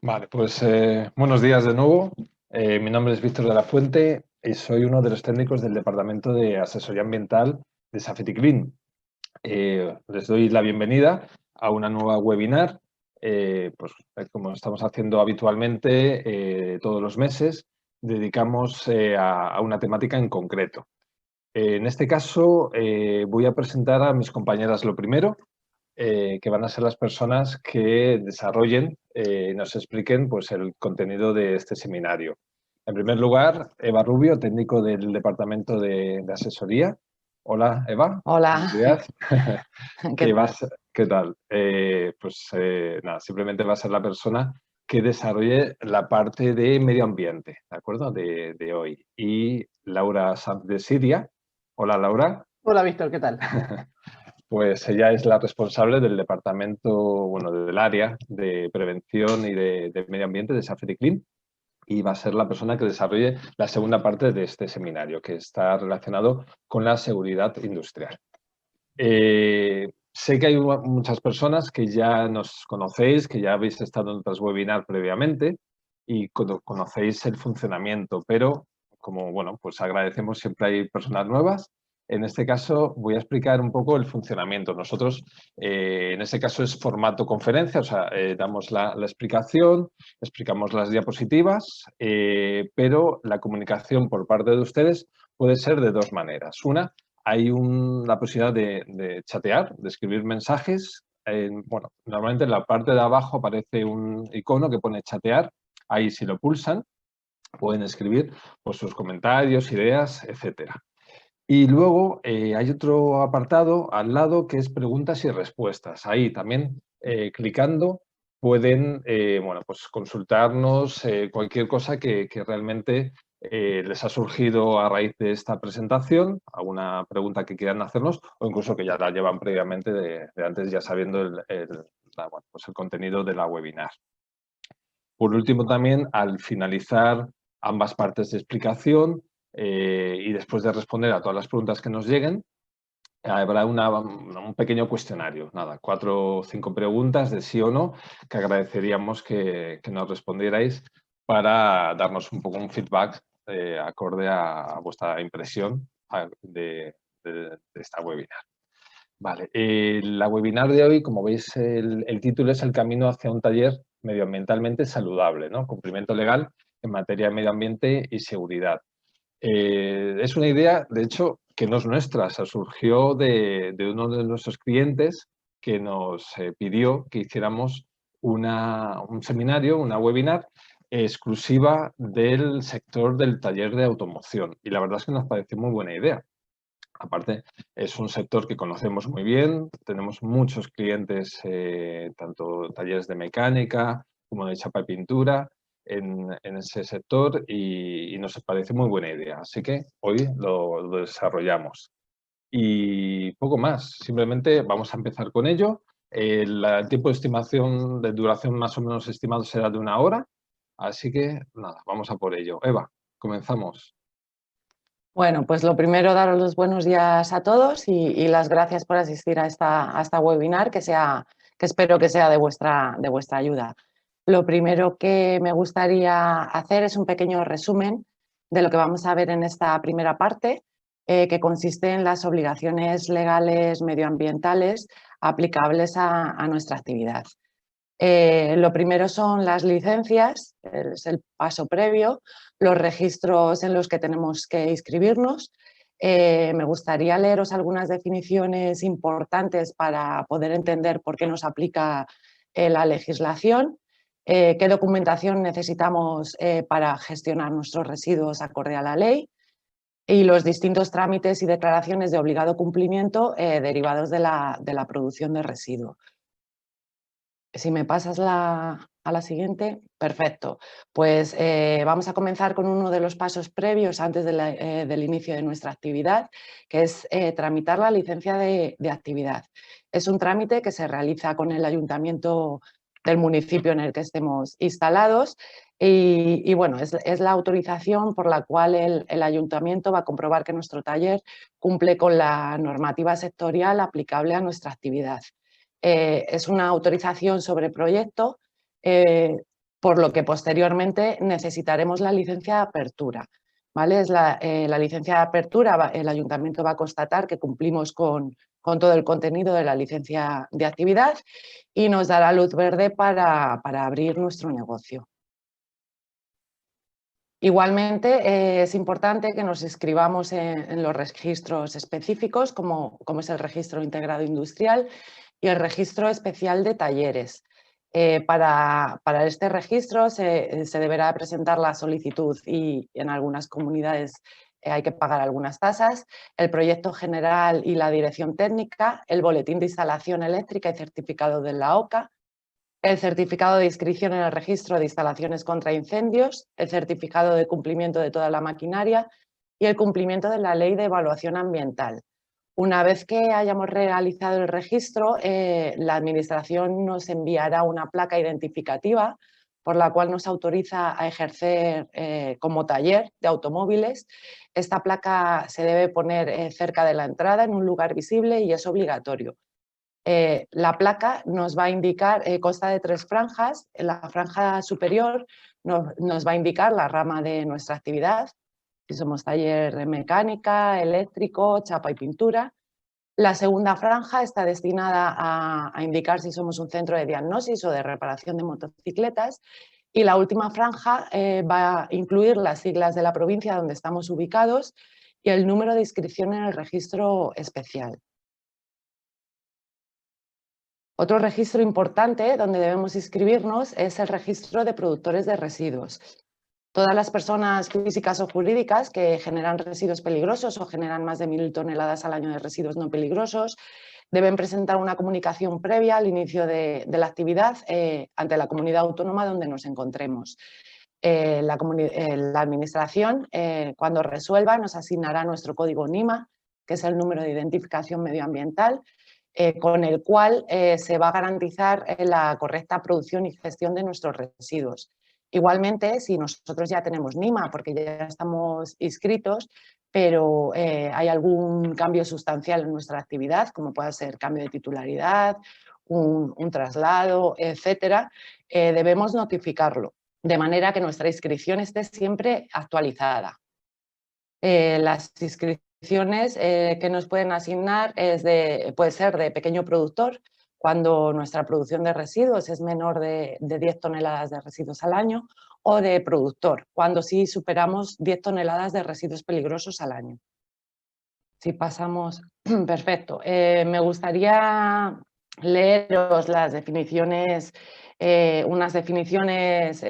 Vale, pues buenos días de nuevo. Mi nombre es Víctor de la Fuente y soy uno de los técnicos del Departamento de Asesoría Ambiental de Safety Clean. Les doy la bienvenida a una nueva webinar, como estamos haciendo habitualmente todos los meses, dedicamos a una temática en concreto. En este caso voy a presentar a mis compañeras lo primero, que van a ser las personas que desarrollen y nos expliquen pues, el contenido de este seminario. En primer lugar, Eva Rubio, técnico del Departamento de Asesoría. Hola, Eva. Buenos Hola, días. ¿qué tal? ¿Qué tal? Nada, simplemente va a ser la persona que desarrolle la parte de medio ambiente, ¿de acuerdo? De hoy. Y Laura Sanz de Siria. Hola, Laura. Hola, Víctor, ¿qué tal? Pues ella es la responsable del departamento, bueno, del área de prevención y de medio ambiente de Safety Clean y va a ser la persona que desarrolle la segunda parte de este seminario, que está relacionado con la seguridad industrial. Sé que hay muchas personas que ya nos conocéis, que ya habéis estado en otros webinars previamente y conocéis el funcionamiento, pero como, bueno, pues agradecemos, siempre hay personas nuevas. En este caso voy a explicar un poco el funcionamiento. Nosotros, en este caso es formato conferencia, o sea, damos la explicación, explicamos las diapositivas, pero la comunicación por parte de ustedes puede ser de dos maneras. Una, hay la posibilidad de chatear, de escribir mensajes. Bueno, normalmente en la parte de abajo aparece un icono que pone chatear. Ahí si lo pulsan pueden escribir pues, sus comentarios, ideas, etcétera. Y luego hay otro apartado al lado que es preguntas y respuestas. Ahí también clicando pueden bueno, pues consultarnos cualquier cosa que realmente les ha surgido a raíz de esta presentación, alguna pregunta que quieran hacernos o incluso que ya la llevan previamente de antes ya sabiendo bueno, pues el contenido de la webinar. Por último también al finalizar ambas partes de explicación, y después de responder a todas las preguntas que nos lleguen, habrá un pequeño cuestionario, nada, 4 o 5 preguntas de sí o no, que agradeceríamos que nos respondierais para darnos un poco un feedback acorde a vuestra impresión de esta webinar. Vale, la webinar de hoy, como veis, el título es El camino hacia un taller medioambientalmente saludable, ¿no? Cumplimiento legal en materia de medio ambiente y seguridad. Es una idea, de hecho, que no es nuestra, se surgió de uno de nuestros clientes que nos pidió que hiciéramos un seminario, una webinar exclusiva del sector del taller de automoción. Y la verdad es que nos pareció muy buena idea. Aparte, es un sector que conocemos muy bien, tenemos muchos clientes, tanto talleres de mecánica como de chapa y pintura, en ese sector y nos parece muy buena idea. Así que hoy lo desarrollamos. Y poco más, simplemente vamos a empezar con ello. El tiempo de estimación de duración más o menos estimado será de 1 hora. Así que nada, vamos a por ello. Eva, comenzamos. Bueno, pues lo primero, daros los buenos días a todos y las gracias por asistir a esta webinar, que espero que sea de vuestra ayuda. Lo primero que me gustaría hacer es un pequeño resumen de lo que vamos a ver en esta primera parte, que consiste en las obligaciones legales medioambientales aplicables a nuestra actividad. Lo primero son las licencias, es el paso previo, los registros en los que tenemos que inscribirnos. Me gustaría leeros algunas definiciones importantes para poder entender por qué nos aplica la legislación, qué documentación necesitamos para gestionar nuestros residuos acorde a la ley y los distintos trámites y declaraciones de obligado cumplimiento derivados de la producción de residuos. Si me pasas a la siguiente, perfecto. Pues vamos a comenzar con uno de los pasos previos antes del inicio de nuestra actividad, que es tramitar la licencia de actividad. Es un trámite que se realiza con el ayuntamiento del municipio en el que estemos instalados y bueno, es la autorización por la cual el ayuntamiento va a comprobar que nuestro taller cumple con la normativa sectorial aplicable a nuestra actividad. Es una autorización sobre proyecto por lo que posteriormente necesitaremos la licencia de apertura. ¿Vale? Es la licencia de apertura, el ayuntamiento va a constatar que cumplimos con todo el contenido de la licencia de actividad y nos dará luz verde para abrir nuestro negocio. Igualmente, es importante que nos inscribamos en los registros específicos, como es el registro integrado industrial y el registro especial de talleres. Para este registro se deberá presentar la solicitud y en algunas comunidades hay que pagar algunas tasas, el proyecto general y la dirección técnica, el boletín de instalación eléctrica y certificado de la OCA, el certificado de inscripción en el registro de instalaciones contra incendios, el certificado de cumplimiento de toda la maquinaria y el cumplimiento de la ley de evaluación ambiental. Una vez que hayamos realizado el registro, la Administración nos enviará una placa identificativa por la cual nos autoriza a ejercer como taller de automóviles. Esta placa se debe poner cerca de la entrada, en un lugar visible, y es obligatorio. La placa nos va a indicar, consta de 3 franjas. En la franja superior nos va a indicar la rama de nuestra actividad, si somos taller de mecánica, eléctrico, chapa y pintura. La segunda franja está destinada a indicar si somos un centro de diagnosis o de reparación de motocicletas. Y la última franja va a incluir las siglas de la provincia donde estamos ubicados y el número de inscripción en el registro especial. Otro registro importante donde debemos inscribirnos es el registro de productores de residuos. Todas las personas físicas o jurídicas que generan residuos peligrosos o generan más de 1000 toneladas al año de residuos no peligrosos deben presentar una comunicación previa al inicio de la actividad ante la comunidad autónoma donde nos encontremos. La Administración, cuando resuelva, nos asignará nuestro código NIMA, que es el número de identificación medioambiental, con el cual se va a garantizar la correcta producción y gestión de nuestros residuos. Igualmente, si nosotros ya tenemos NIMA, porque ya estamos inscritos, pero hay algún cambio sustancial en nuestra actividad, como puede ser cambio de titularidad, un traslado, etcétera, debemos notificarlo, de manera que nuestra inscripción esté siempre actualizada. Las inscripciones que nos pueden asignar puede ser de pequeño productor, cuando nuestra producción de residuos es menor de 10 toneladas de residuos al año, o de productor, cuando sí superamos 10 toneladas de residuos peligrosos al año. Si pasamos, perfecto. Me gustaría leeros las definiciones, unas definiciones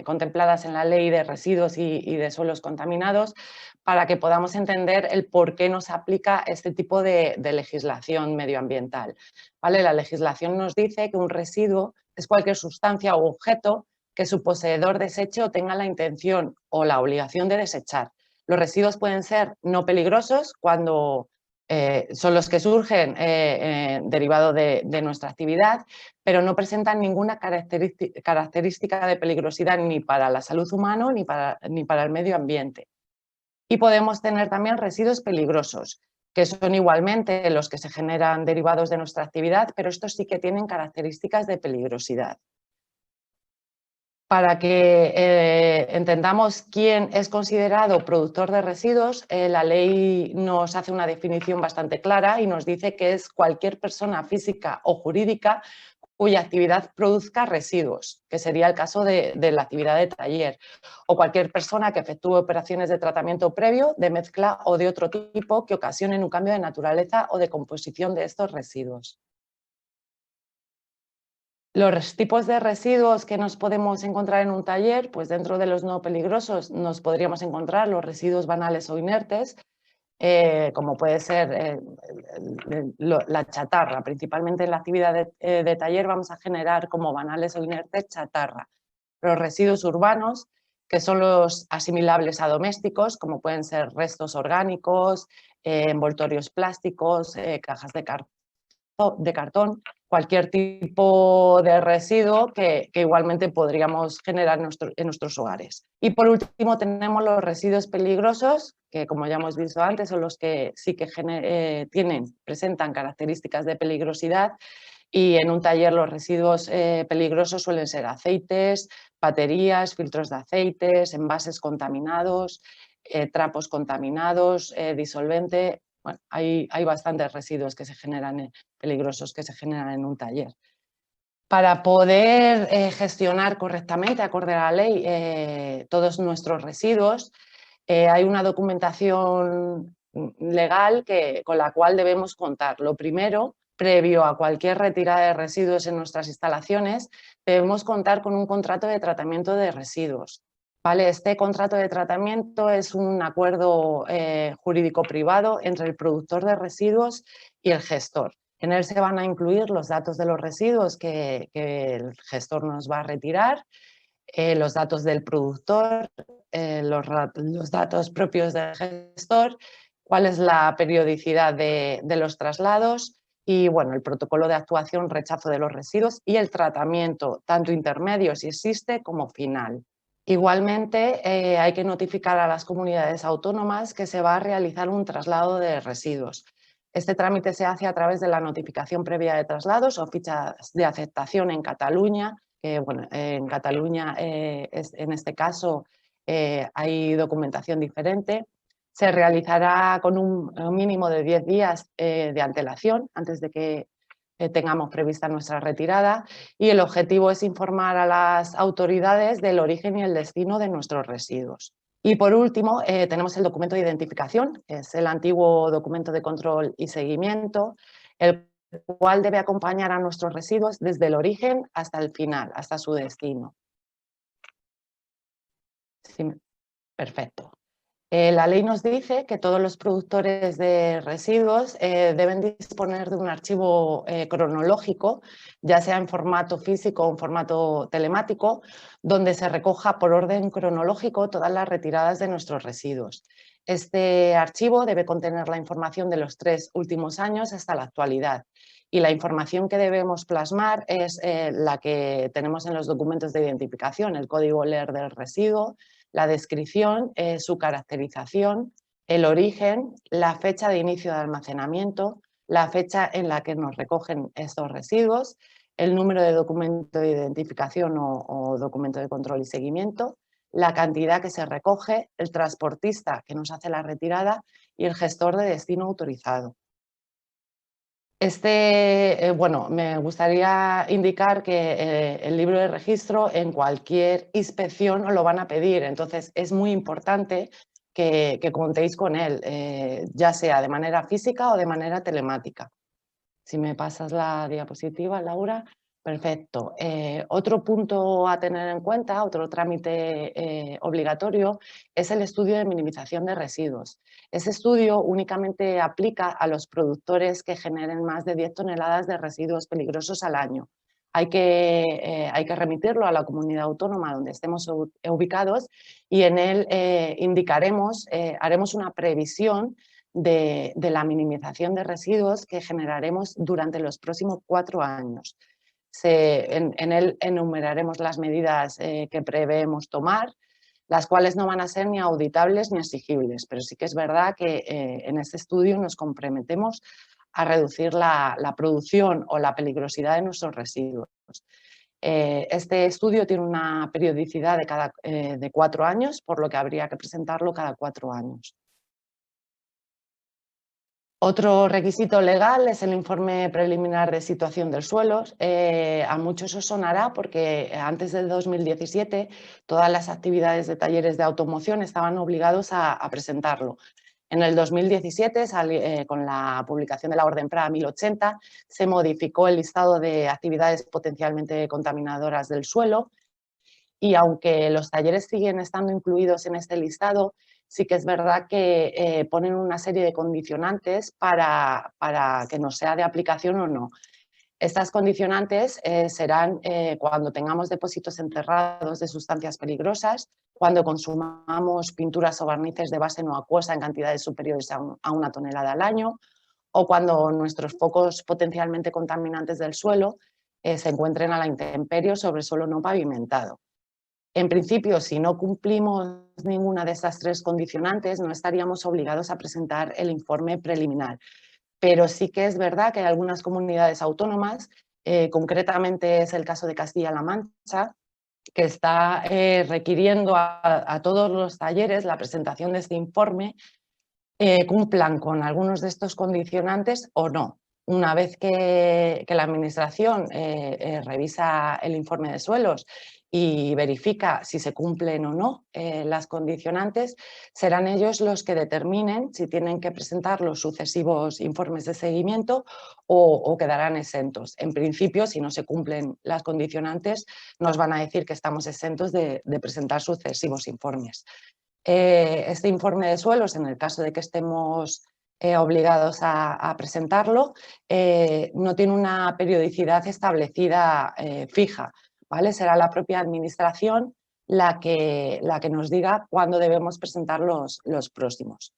contempladas en la Ley de Residuos y de Suelos Contaminados, para que podamos entender el por qué nos aplica este tipo de legislación medioambiental. ¿Vale? La legislación nos dice que un residuo es cualquier sustancia o objeto que su poseedor deseche o tenga la intención o la obligación de desechar. Los residuos pueden ser no peligrosos cuando son los que surgen derivado de nuestra actividad, pero no presentan ninguna característica de peligrosidad ni para la salud humana ni para el medio ambiente. Y podemos tener también residuos peligrosos, que son igualmente los que se generan derivados de nuestra actividad, pero estos sí que tienen características de peligrosidad. Para que entendamos quién es considerado productor de residuos, la ley nos hace una definición bastante clara y nos dice que es cualquier persona física o jurídica cuya actividad produzca residuos, que sería el caso de la actividad de taller, o cualquier persona que efectúe operaciones de tratamiento previo, de mezcla o de otro tipo que ocasionen un cambio de naturaleza o de composición de estos residuos. Los tipos de residuos que nos podemos encontrar en un taller, pues dentro de los no peligrosos nos podríamos encontrar los residuos banales o inertes, como puede ser la chatarra. Principalmente en la actividad de taller vamos a generar como banales o inertes chatarra. Los residuos urbanos, que son los asimilables a domésticos, como pueden ser restos orgánicos, envoltorios plásticos, cajas de cartón, cualquier tipo de residuo que igualmente podríamos generar en nuestros hogares. Y por último tenemos los residuos peligrosos, que como ya hemos visto antes son los que sí que presentan características de peligrosidad Y en un taller los residuos peligrosos suelen ser aceites, baterías, filtros de aceites, envases contaminados, trapos contaminados, disolvente. Bueno, hay bastantes residuos que se generan, peligrosos que se generan en un taller. Para poder gestionar correctamente, acorde a la ley, todos nuestros residuos, hay una documentación legal con la cual debemos contar. Lo primero, previo a cualquier retirada de residuos en nuestras instalaciones, debemos contar con un contrato de tratamiento de residuos. ¿Vale? Este contrato de tratamiento es un acuerdo jurídico privado entre el productor de residuos y el gestor. En él se van a incluir los datos de los residuos que el gestor nos va a retirar, los datos del productor, los datos propios del gestor, cuál es la periodicidad de los traslados y bueno, el protocolo de actuación, rechazo de los residuos y el tratamiento, tanto intermedio si existe como final. Igualmente, hay que notificar a las comunidades autónomas que se va a realizar un traslado de residuos. Este trámite se hace a través de la notificación previa de traslados o fichas de aceptación en Cataluña, que bueno, en Cataluña en este caso hay documentación diferente. Se realizará con un mínimo de 10 días de antelación antes de que tengamos prevista nuestra retirada y el objetivo es informar a las autoridades del origen y el destino de nuestros residuos. Y por último, tenemos el documento de identificación, que es el antiguo documento de control y seguimiento, el cual debe acompañar a nuestros residuos desde el origen hasta el final, hasta su destino. Sí, perfecto. La ley nos dice que todos los productores de residuos deben disponer de un archivo cronológico, ya sea en formato físico o en formato telemático, donde se recoja por orden cronológico todas las retiradas de nuestros residuos. Este archivo debe contener la información de los 3 últimos años hasta la actualidad. Y la información que debemos plasmar es la que tenemos en los documentos de identificación, el código LER del residuo, la descripción, su caracterización, el origen, la fecha de inicio de almacenamiento, la fecha en la que nos recogen estos residuos, el número de documento de identificación o documento de control y seguimiento, la cantidad que se recoge, el transportista que nos hace la retirada y el gestor de destino autorizado. Bueno, me gustaría indicar que el libro de registro en cualquier inspección os lo van a pedir, entonces es muy importante que contéis con él, ya sea de manera física o de manera telemática. Si me pasas la diapositiva, Laura. Perfecto. Otro punto a tener en cuenta, otro trámite obligatorio, es el estudio de minimización de residuos. Ese estudio únicamente aplica a los productores que generen más de 10 toneladas de residuos peligrosos al año. Hay que remitirlo a la comunidad autónoma donde estemos ubicados y en él haremos una previsión de la minimización de residuos que generaremos durante los próximos 4 años. En él enumeraremos las medidas que preveemos tomar, las cuales no van a ser ni auditables ni exigibles, pero sí que es verdad que en este estudio nos comprometemos a reducir la producción o la peligrosidad de nuestros residuos. Este estudio tiene una periodicidad de 4 años, por lo que habría que presentarlo cada 4 años. Otro requisito legal es el informe preliminar de situación del suelo. A muchos os sonará porque antes del 2017 todas las actividades de talleres de automoción estaban obligados a presentarlo. En el 2017, con la publicación de la Orden PRA 1080, se modificó el listado de actividades potencialmente contaminadoras del suelo y aunque los talleres siguen estando incluidos en este listado, sí que es verdad que ponen una serie de condicionantes para que nos sea de aplicación o no. Estas condicionantes serán cuando tengamos depósitos enterrados de sustancias peligrosas, cuando consumamos pinturas o barnices de base no acuosa en cantidades superiores a 1 tonelada al año, o cuando nuestros focos potencialmente contaminantes del suelo se encuentren a la intemperie sobre suelo no pavimentado. En principio, si no cumplimos ninguna de estas 3 condicionantes, no estaríamos obligados a presentar el informe preliminar. Pero sí que es verdad que hay algunas comunidades autónomas concretamente es el caso de Castilla-La Mancha, que está requiriendo a todos los talleres la presentación de este informe, cumplan con algunos de estos condicionantes o no. Una vez que la Administración revisa el informe de suelos y verifica si se cumplen o no las condicionantes, serán ellos los que determinen si tienen que presentar los sucesivos informes de seguimiento o quedarán exentos. En principio, si no se cumplen las condicionantes, nos van a decir que estamos exentos de presentar sucesivos informes. Este informe de suelos, en el caso de que estemos obligados a presentarlo, no tiene una periodicidad establecida fija, ¿vale? Será la propia Administración la que nos diga cuándo debemos presentar los próximos.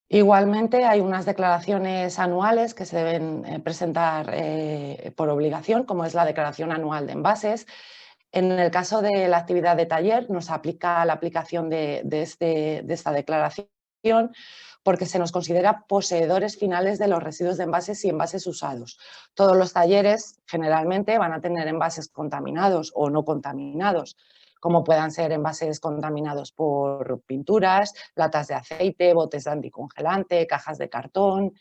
Igualmente, hay unas declaraciones anuales que se deben presentar por obligación, como es la declaración anual de envases. En el caso de la actividad de taller, nos aplica la aplicación de esta declaración porque se nos considera poseedores finales de los residuos de envases y envases usados. Todos los talleres generalmente van a tener envases contaminados o no contaminados, como puedan ser envases contaminados por pinturas, latas de aceite, botes de anticongelante, cajas de cartón,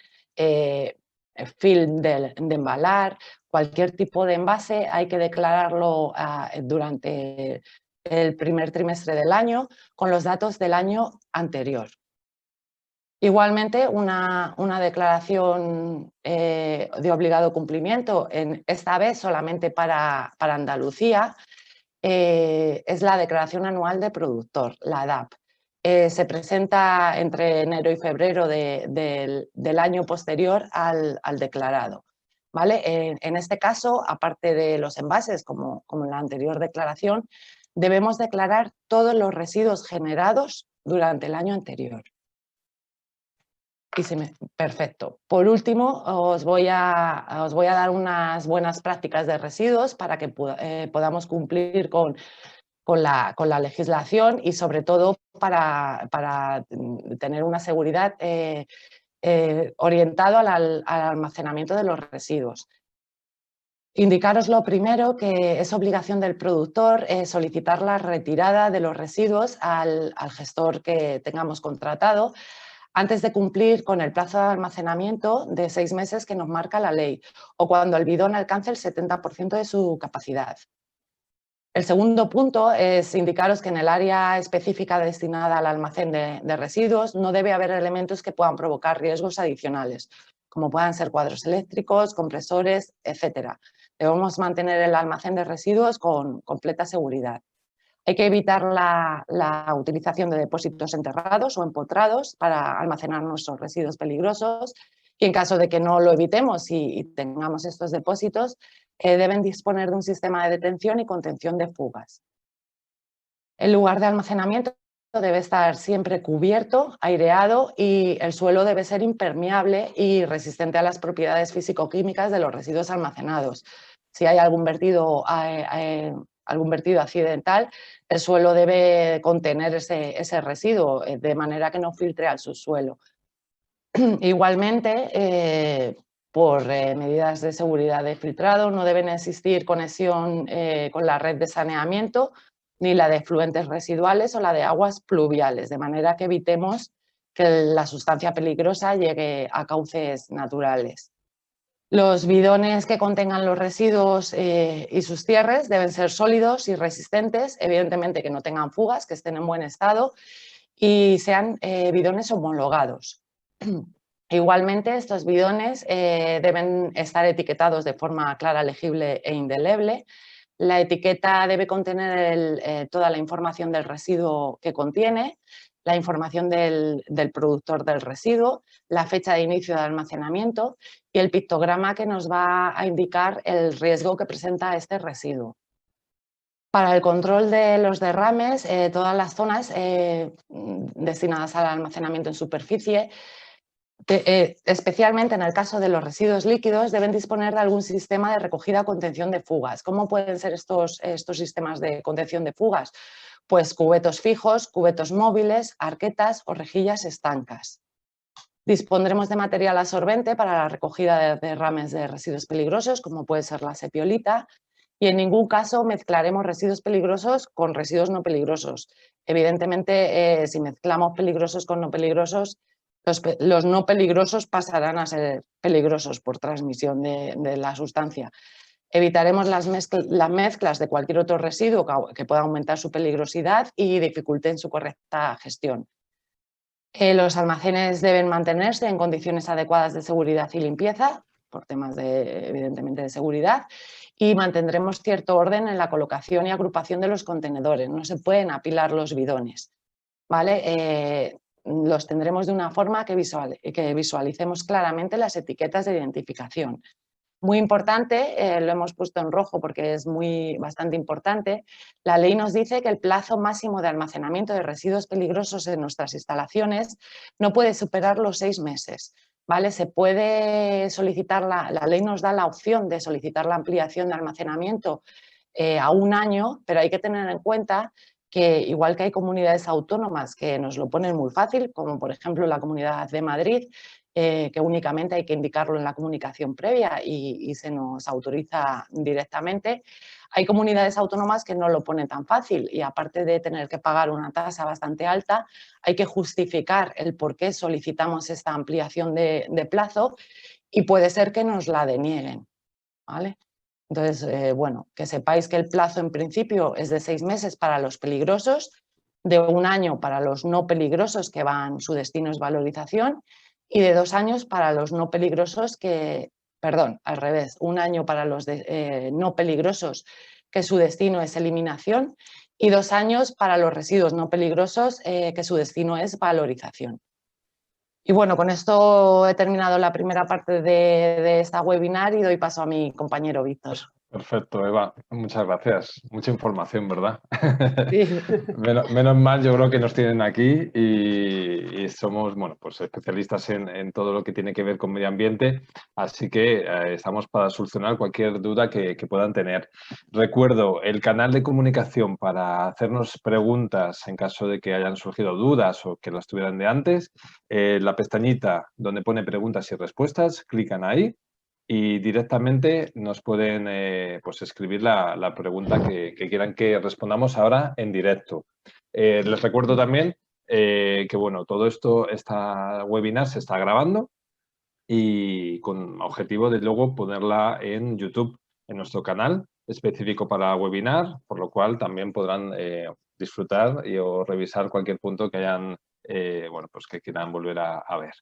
film de embalar. Cualquier tipo de envase hay que declararlo durante el primer trimestre del año con los datos del año anterior. Igualmente, una declaración de obligado cumplimiento, esta vez solamente para Andalucía, es la Declaración Anual de Productor, la DAP. Se presenta entre enero y febrero del año posterior al declarado. ¿Vale? En este caso, aparte de los envases, como en la anterior declaración, debemos declarar todos los residuos generados durante el año anterior. Perfecto. Por último, os voy a dar unas buenas prácticas de residuos para que podamos cumplir con la legislación y sobre todo para tener una seguridad orientado al almacenamiento de los residuos. Indicaros lo primero que es obligación del productor solicitar la retirada de los residuos al gestor que tengamos contratado antes de cumplir con el plazo de almacenamiento de 6 meses que nos marca la ley o cuando el bidón alcance el 70% de su capacidad. El segundo punto es indicaros que en el área específica destinada al almacén de residuos no debe haber elementos que puedan provocar riesgos adicionales, como puedan ser cuadros eléctricos, compresores, etc. Debemos mantener el almacén de residuos con completa seguridad. Hay que evitar la utilización de depósitos enterrados o empotrados para almacenar nuestros residuos peligrosos y en caso de que no lo evitemos y tengamos estos depósitos, deben disponer de un sistema de detención y contención de fugas. El lugar de almacenamiento debe estar siempre cubierto, aireado y el suelo debe ser impermeable y resistente a las propiedades físico-químicas de los residuos almacenados. Si hay algún vertido accidental, el suelo debe contener ese residuo de manera que no filtre al subsuelo. Igualmente, por medidas de seguridad de filtrado, no deben existir conexión con la red de saneamiento, ni la de efluentes residuales o la de aguas pluviales, de manera que evitemos que la sustancia peligrosa llegue a cauces naturales. Los bidones que contengan los residuos y sus cierres deben ser sólidos y resistentes, evidentemente que no tengan fugas, que estén en buen estado y sean bidones homologados. Igualmente, estos bidones deben estar etiquetados de forma clara, legible e indeleble. La etiqueta debe contener toda la información del residuo que contiene, la información del productor del residuo, la fecha de inicio de almacenamiento y el pictograma que nos va a indicar el riesgo que presenta este residuo. Para el control de los derrames, todas las zonas destinadas al almacenamiento en superficie, especialmente en el caso de los residuos líquidos, deben disponer de algún sistema de recogida o contención de fugas. ¿Cómo pueden ser estos sistemas de contención de fugas? Pues cubetos fijos, cubetos móviles, arquetas o rejillas estancas. Dispondremos de material absorbente para la recogida de derrames de residuos peligrosos, como puede ser la sepiolita, y en ningún caso mezclaremos residuos peligrosos con residuos no peligrosos. Evidentemente, si mezclamos peligrosos con no peligrosos, los no peligrosos pasarán a ser peligrosos por transmisión de la sustancia. Evitaremos las mezclas de cualquier otro residuo que pueda aumentar su peligrosidad y dificulten su correcta gestión. Los almacenes deben mantenerse en condiciones adecuadas de seguridad y limpieza, por temas evidentemente de seguridad, y mantendremos cierto orden en la colocación y agrupación de los contenedores. No se pueden apilar los bidones, ¿vale? Los tendremos de una forma que visualicemos claramente las etiquetas de identificación. Muy importante, lo hemos puesto en rojo porque es bastante importante, la ley nos dice que el plazo máximo de almacenamiento de residuos peligrosos en nuestras instalaciones no puede superar los 6 meses. ¿Vale? Se puede solicitar, la ley nos da la opción de solicitar la ampliación de almacenamiento a 1 año, pero hay que tener en cuenta que igual que hay comunidades autónomas que nos lo ponen muy fácil, como por ejemplo la Comunidad de Madrid, que únicamente hay que indicarlo en la comunicación previa y se nos autoriza directamente. Hay comunidades autónomas que no lo ponen tan fácil y aparte de tener que pagar una tasa bastante alta, hay que justificar el por qué solicitamos esta ampliación de plazo y puede ser que nos la denieguen, ¿vale? Entonces, bueno, que sepáis que el plazo en principio es de 6 meses para los peligrosos, de 1 año para los no peligrosos que su destino es valorización y de 2 años para los no peligrosos perdón, al revés, 1 año para los no peligrosos que su destino es eliminación y 2 años para los residuos no peligrosos que su destino es valorización. Y bueno, con esto he terminado la primera parte de esta webinar y doy paso a mi compañero Víctor. Perfecto, Eva. Muchas gracias. Mucha información, ¿verdad? Sí. Menos mal, yo creo que nos tienen aquí y somos, bueno, pues especialistas en todo lo que tiene que ver con medio ambiente, así que estamos para solucionar cualquier duda que puedan tener. Recuerdo el canal de comunicación para hacernos preguntas en caso de que hayan surgido dudas o que las tuvieran de antes. La pestañita donde pone preguntas y respuestas, clican ahí. Y directamente nos pueden pues escribir la pregunta que quieran que respondamos ahora en directo. Les recuerdo también que bueno, todo esta webinar se está grabando y con objetivo de luego ponerla en YouTube, en nuestro canal específico para webinar, por lo cual también podrán disfrutar o revisar cualquier punto que hayan, bueno, pues que quieran volver a ver.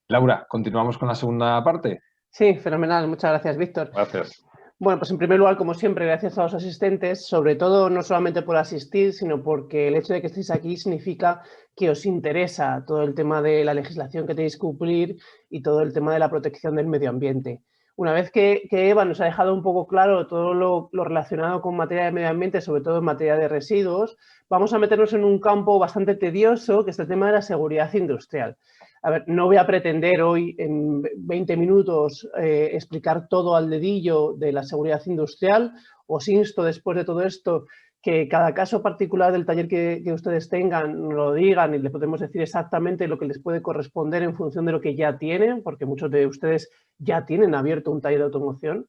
Laura, ¿continuamos con la segunda parte? Sí, fenomenal. Muchas gracias, Víctor. Gracias. Bueno, pues en primer lugar, como siempre, gracias a los asistentes, sobre todo no solamente por asistir, sino porque el hecho de que estéis aquí significa que os interesa todo el tema de la legislación que tenéis que cumplir y todo el tema de la protección del medio ambiente. Una vez que Eva nos ha dejado un poco claro todo lo relacionado con materia de medio ambiente, sobre todo en materia de residuos, vamos a meternos en un campo bastante tedioso, que es el tema de la seguridad industrial. A ver, no voy a pretender hoy en 20 minutos explicar todo al dedillo de la seguridad industrial. Os insto después de todo esto que cada caso particular del taller que ustedes tengan nos lo digan y les podemos decir exactamente lo que les puede corresponder en función de lo que ya tienen, porque muchos de ustedes ya tienen abierto un taller de automoción.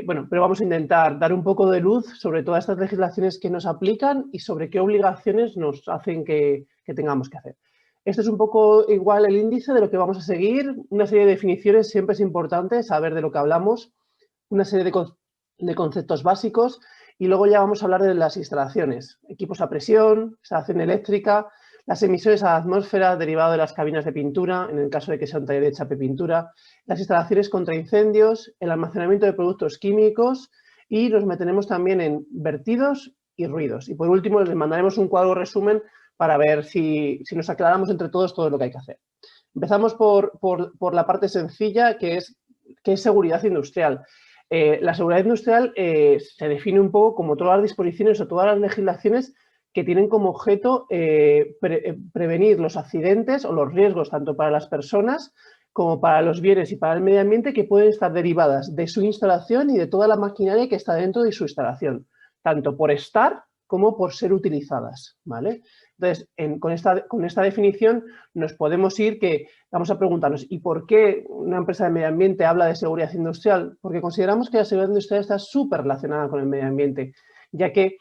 Bueno, pero vamos a intentar dar un poco de luz sobre todas estas legislaciones que nos aplican y sobre qué obligaciones nos hacen que tengamos que hacer. Este es un poco igual el índice de lo que vamos a seguir. Una serie de definiciones, siempre es importante saber de lo que hablamos, una serie de conceptos básicos y luego ya vamos a hablar de las instalaciones, equipos a presión, instalación eléctrica, las emisiones a la atmósfera derivado de las cabinas de pintura, en el caso de que sea un taller de chape pintura, las instalaciones contra incendios, el almacenamiento de productos químicos y nos meteremos también en vertidos y ruidos. Y por último les mandaremos un cuadro resumen para ver si nos aclaramos entre todos todo lo que hay que hacer. Empezamos por la parte sencilla, que es seguridad industrial. La seguridad industrial se define un poco como todas las disposiciones o todas las legislaciones que tienen como objeto prevenir los accidentes o los riesgos tanto para las personas como para los bienes y para el medio ambiente que pueden estar derivadas de su instalación y de toda la maquinaria que está dentro de su instalación, tanto por estar como por ser utilizadas, ¿vale? Entonces, con esta definición nos podemos ir que vamos a preguntarnos ¿y por qué una empresa de medio ambiente habla de seguridad industrial? Porque consideramos que la seguridad industrial está súper relacionada con el medio ambiente, ya que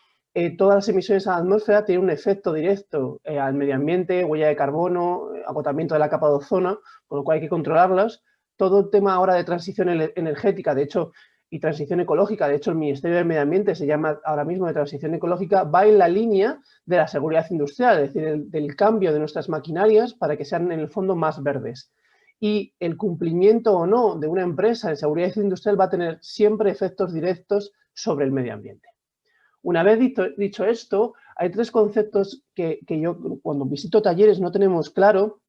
todas las emisiones a la atmósfera tienen un efecto directo al medio ambiente, huella de carbono, agotamiento de la capa de ozono, con lo cual hay que controlarlas. Todo el tema ahora de transición energética, de hecho, y transición ecológica, de hecho el Ministerio del Medio Ambiente se llama ahora mismo de transición ecológica, va en la línea de la seguridad industrial, es decir, del cambio de nuestras maquinarias para que sean en el fondo más verdes. Y el cumplimiento o no de una empresa en seguridad industrial va a tener siempre efectos directos sobre el medio ambiente. Una vez dicho esto, hay tres conceptos que yo cuando visito talleres no tenemos claro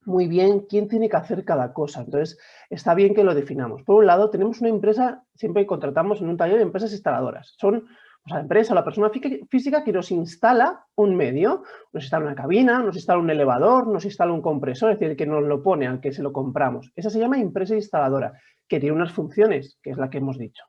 muy bien quién tiene que hacer cada cosa. Entonces, está bien que lo definamos. Por un lado, tenemos una empresa, siempre contratamos en un taller empresas instaladoras. Son la empresa o la persona física que nos instala un medio, nos instala una cabina, nos instala un elevador, nos instala un compresor, es decir, que nos lo pone, al que se lo compramos. Esa se llama empresa instaladora, que tiene unas funciones, que es la que hemos dicho.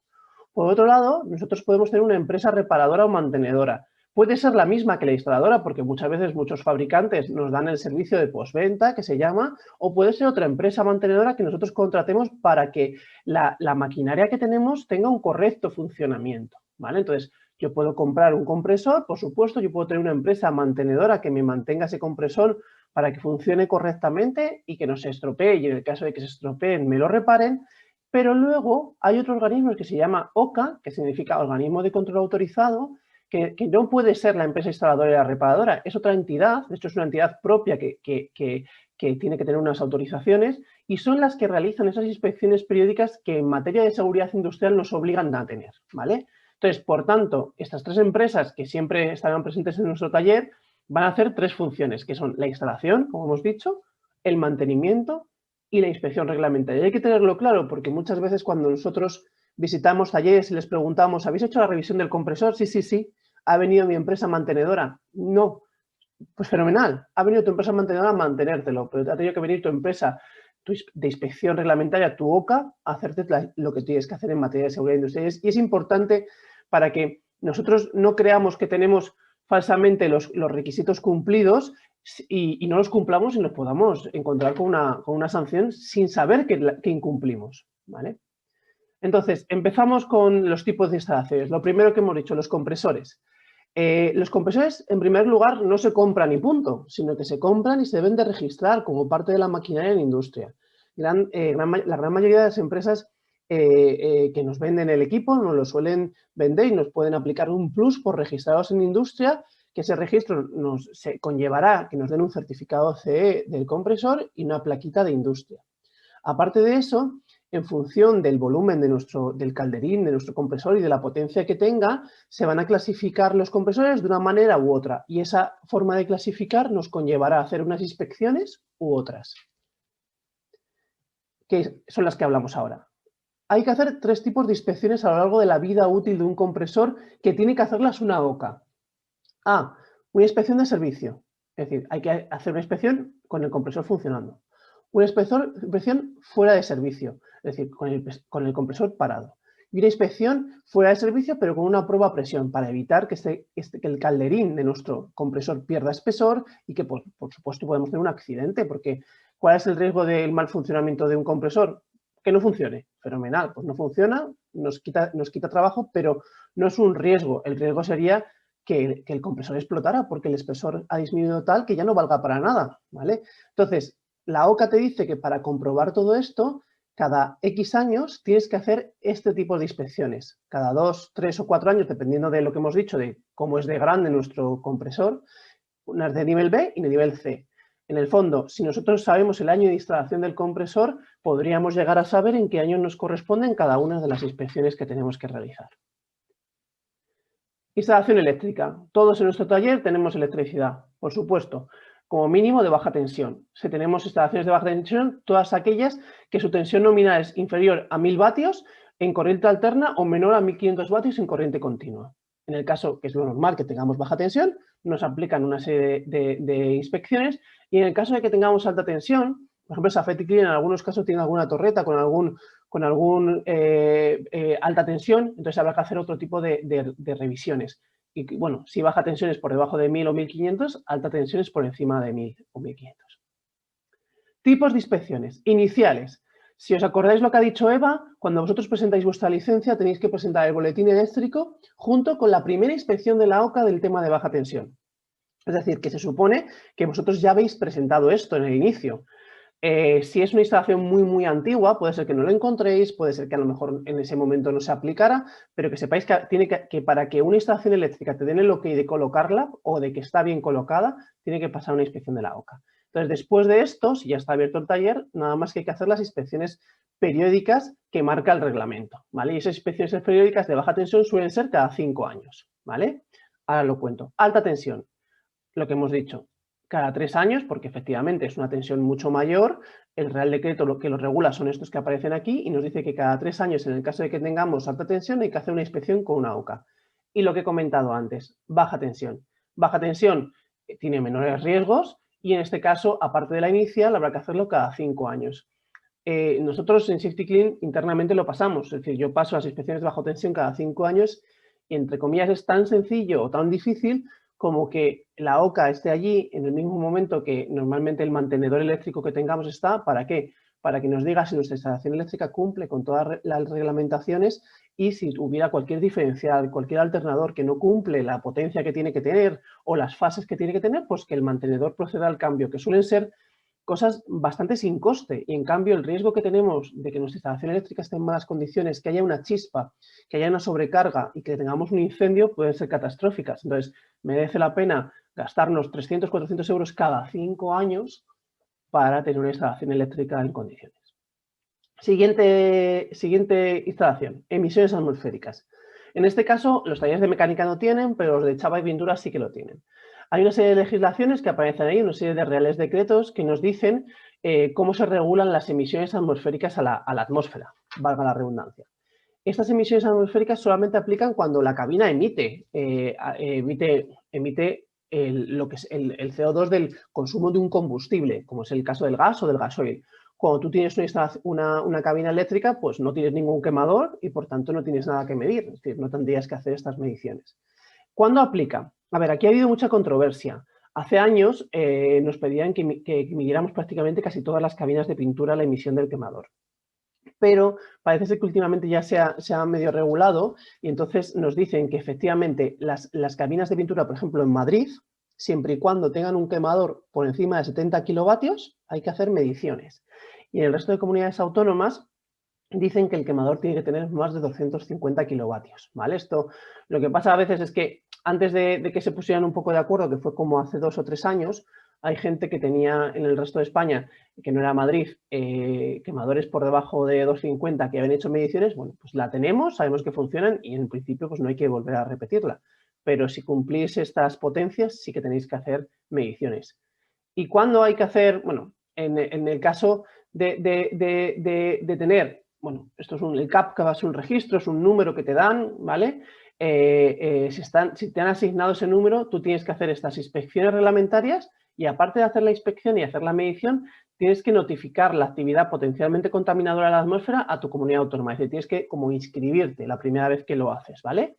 Por otro lado, nosotros podemos tener una empresa reparadora o mantenedora. Puede ser la misma que la instaladora, porque muchas veces muchos fabricantes nos dan el servicio de postventa, que se llama, o puede ser otra empresa mantenedora que nosotros contratemos para que la maquinaria que tenemos tenga un correcto funcionamiento, ¿vale? Entonces, yo puedo comprar un compresor, por supuesto, yo puedo tener una empresa mantenedora que me mantenga ese compresor para que funcione correctamente y que no se estropee, y en el caso de que se estropeen me lo reparen. Pero luego hay otro organismo que se llama OCA, que significa Organismo de Control Autorizado, que no puede ser la empresa instaladora y la reparadora, es otra entidad, de hecho es una entidad propia que tiene que tener unas autorizaciones y son las que realizan esas inspecciones periódicas que en materia de seguridad industrial nos obligan a tener, ¿vale? Entonces, por tanto, estas tres empresas que siempre estarán presentes en nuestro taller van a hacer tres funciones, que son la instalación, como hemos dicho, el mantenimiento y la inspección reglamentaria. Y hay que tenerlo claro porque muchas veces cuando nosotros visitamos talleres y les preguntamos, ¿habéis hecho la revisión del compresor? Sí, sí, sí. ¿Ha venido mi empresa mantenedora? No. Pues fenomenal. Ha venido tu empresa mantenedora a mantenértelo, pero ha tenido que venir tu empresa de inspección reglamentaria, tu OCA, a hacerte lo que tienes que hacer en materia de seguridad industrial. Y es importante para que nosotros no creamos que tenemos falsamente los requisitos cumplidos y no los cumplamos y nos podamos encontrar con una sanción sin saber que incumplimos, ¿vale? Entonces, empezamos con los tipos de instalaciones. Lo primero que hemos dicho, los compresores. Los compresores, en primer lugar, no se compran y punto, sino que se compran y se deben de registrar como parte de la maquinaria en industria. La gran mayoría de las empresas que nos venden el equipo nos lo suelen vender y nos pueden aplicar un plus por registrados en industria, que ese registro se conllevará que nos den un certificado CE del compresor y una plaquita de industria. Aparte de eso, en función del volumen del calderín, de nuestro compresor y de la potencia que tenga, se van a clasificar los compresores de una manera u otra. Y esa forma de clasificar nos conllevará a hacer unas inspecciones u otras, que son las que hablamos ahora. Hay que hacer tres tipos de inspecciones a lo largo de la vida útil de un compresor que tiene que hacerlas una OCA. A, una inspección de servicio. Es decir, hay que hacer una inspección con el compresor funcionando. Una inspección fuera de servicio, es decir, con el compresor parado. Y una inspección fuera de servicio, pero con una prueba a presión, para evitar que el calderín de nuestro compresor pierda espesor y que, por supuesto, podemos tener un accidente, porque ¿cuál es el riesgo del mal funcionamiento de un compresor? Que no funcione. Fenomenal, pues no funciona, nos quita trabajo, pero no es un riesgo. El riesgo sería que el compresor explotara, porque el espesor ha disminuido tal que ya no valga para nada, ¿vale? Entonces, la OCA te dice que para comprobar todo esto, cada X años tienes que hacer este tipo de inspecciones. Cada 2, 3 o 4 años, dependiendo de lo que hemos dicho, de cómo es de grande nuestro compresor, unas de nivel B y de nivel C. En el fondo, si nosotros sabemos el año de instalación del compresor, podríamos llegar a saber en qué año nos corresponden cada una de las inspecciones que tenemos que realizar. Instalación eléctrica. Todos en nuestro taller tenemos electricidad, por supuesto, como mínimo de baja tensión. Si tenemos instalaciones de baja tensión, todas aquellas que su tensión nominal es inferior a 1000 vatios en corriente alterna o menor a 1500 vatios en corriente continua. En el caso, que es lo normal, que tengamos baja tensión, nos aplican una serie de inspecciones y en el caso de que tengamos alta tensión, por ejemplo, Safety Clean en algunos casos tiene alguna torreta con algún alta tensión, entonces habrá que hacer otro tipo de revisiones. Y bueno, si baja tensión es por debajo de 1000 o 1500, alta tensión es por encima de 1000 o 1500. Tipos de inspecciones. Iniciales. Si os acordáis lo que ha dicho Eva, cuando vosotros presentáis vuestra licencia tenéis que presentar el boletín eléctrico junto con la primera inspección de la OCA del tema de baja tensión. Es decir, que se supone que vosotros ya habéis presentado esto en el inicio. Si es una instalación muy antigua, puede ser que no lo encontréis, puede ser que a lo mejor en ese momento no se aplicara, pero que sepáis que para que una instalación eléctrica te den el ok de colocarla o de que está bien colocada, tiene que pasar una inspección de la OCA. Entonces, después de esto, si ya está abierto el taller, nada más que hay que hacer las inspecciones periódicas que marca el reglamento, ¿vale? Y esas inspecciones periódicas de baja tensión suelen ser cada 5 años, ¿vale? Ahora lo cuento. Alta tensión, lo que hemos dicho, cada 3 años, porque efectivamente es una tensión mucho mayor. El Real Decreto lo que lo regula son estos que aparecen aquí y nos dice que cada 3 años, en el caso de que tengamos alta tensión, hay que hacer una inspección con una OCA. Y lo que he comentado antes, baja tensión. Baja tensión tiene menores riesgos y en este caso, aparte de la inicial, habrá que hacerlo cada 5 años. Nosotros en Safety Clean internamente lo pasamos, es decir, yo paso las inspecciones de baja tensión cada 5 años y entre comillas es tan sencillo o tan difícil como que la OCA esté allí en el mismo momento que normalmente el mantenedor eléctrico que tengamos está. ¿Para qué? Para que nos diga si nuestra instalación eléctrica cumple con todas las reglamentaciones y si hubiera cualquier diferencial, cualquier alternador que no cumple la potencia que tiene que tener o las fases que tiene que tener, pues que el mantenedor proceda al cambio, que suelen ser cosas bastante sin coste. Y en cambio el riesgo que tenemos de que nuestra instalación eléctrica esté en malas condiciones, que haya una chispa, que haya una sobrecarga y que tengamos un incendio pueden ser catastróficas. Entonces merece la pena gastarnos 300, 400 euros cada 5 años para tener una instalación eléctrica en condiciones. Siguiente instalación, emisiones atmosféricas. En este caso, los talleres de mecánica no tienen, pero los de chapa y pintura sí que lo tienen. Hay una serie de legislaciones que aparecen ahí, una serie de reales decretos que nos dicen cómo se regulan las emisiones atmosféricas a la atmósfera, valga la redundancia. Estas emisiones atmosféricas solamente aplican cuando la cabina emite lo que es el CO2 del consumo de un combustible, como es el caso del gas o del gasoil. Cuando tú tienes una cabina eléctrica, pues no tienes ningún quemador y por tanto no tienes nada que medir, es decir, no tendrías que hacer estas mediciones. ¿Cuándo aplica? A ver, aquí ha habido mucha controversia. Hace años nos pedían que midiéramos prácticamente casi todas las cabinas de pintura la emisión del quemador. Pero parece ser que últimamente ya se ha medio regulado y entonces nos dicen que efectivamente las cabinas de pintura, por ejemplo, en Madrid, siempre y cuando tengan un quemador por encima de 70 kilovatios, hay que hacer mediciones. Y en el resto de comunidades autónomas dicen que el quemador tiene que tener más de 250 kilovatios, ¿vale? Esto, lo que pasa a veces es que antes de que se pusieran un poco de acuerdo, que fue como hace 2 o 3 años, hay gente que tenía en el resto de España, que no era Madrid, quemadores por debajo de 250 que habían hecho mediciones. Bueno, pues la tenemos, sabemos que funcionan y en principio pues no hay que volver a repetirla. Pero si cumplís estas potencias sí que tenéis que hacer mediciones. ¿Y cuándo hay que hacer? Bueno, en el caso de tener, bueno, esto es el CAP, que va a ser un registro, es un número que te dan, ¿vale? Si te han asignado ese número, tú tienes que hacer estas inspecciones reglamentarias y aparte de hacer la inspección y hacer la medición, tienes que notificar la actividad potencialmente contaminadora de la atmósfera a tu comunidad autónoma. Es decir, tienes que como inscribirte la primera vez que lo haces, ¿vale?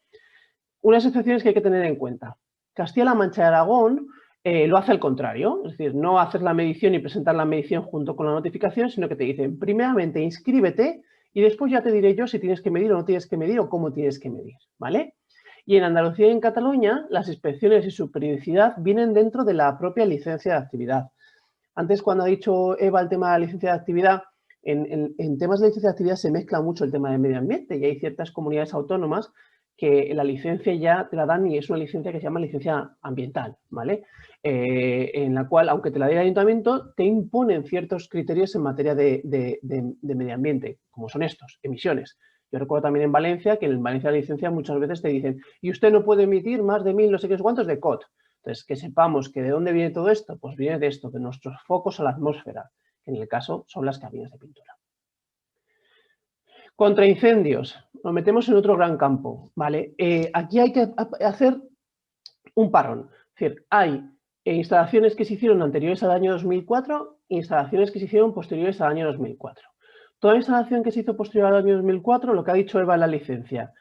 Unas excepciones que hay que tener en cuenta. Castilla-La Mancha y Aragón lo hace al contrario, es decir, no hacer la medición y presentar la medición junto con la notificación, sino que te dicen, primeramente inscríbete y después ya te diré yo si tienes que medir o no tienes que medir o cómo tienes que medir, ¿vale? Y en Andalucía y en Cataluña, las inspecciones y su periodicidad vienen dentro de la propia licencia de actividad. Antes, cuando ha dicho Eva el tema de la licencia de actividad, en temas de licencia de actividad se mezcla mucho el tema de medio ambiente y hay ciertas comunidades autónomas que la licencia ya te la dan y es una licencia que se llama licencia ambiental, ¿vale? En la cual, aunque te la dé el ayuntamiento, te imponen ciertos criterios en materia de medio ambiente, como son estos, emisiones. Yo recuerdo también en Valencia, que en Valencia la licencia muchas veces te dicen y usted no puede emitir más de 1000 no sé qué cuántos de COT. Entonces, que sepamos que de dónde viene todo esto, pues viene de esto, de nuestros focos a la atmósfera, que en el caso son las cabinas de pintura. Contra incendios, nos metemos en otro gran campo, ¿vale? Aquí hay que hacer un parón. Es decir, hay instalaciones que se hicieron anteriores al año 2004 e instalaciones que se hicieron posteriores al año 2004. Toda instalación que se hizo posterior al año 2004, lo que ha dicho Eva en la licencia,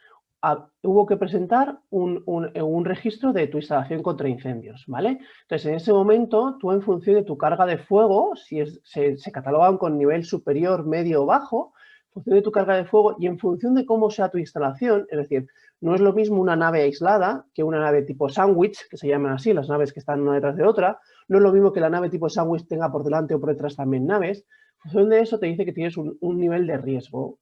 hubo que presentar un registro de tu instalación contra incendios, ¿vale? Entonces, en ese momento, tú en función de tu carga de fuego, si se catalogan con nivel superior, medio o bajo, en función de tu carga de fuego y en función de cómo sea tu instalación, es decir, no es lo mismo una nave aislada que una nave tipo sándwich, que se llaman así, las naves que están una detrás de otra, no es lo mismo que la nave tipo sándwich tenga por delante o por detrás también naves. En función de eso te dice que tienes un nivel de riesgo,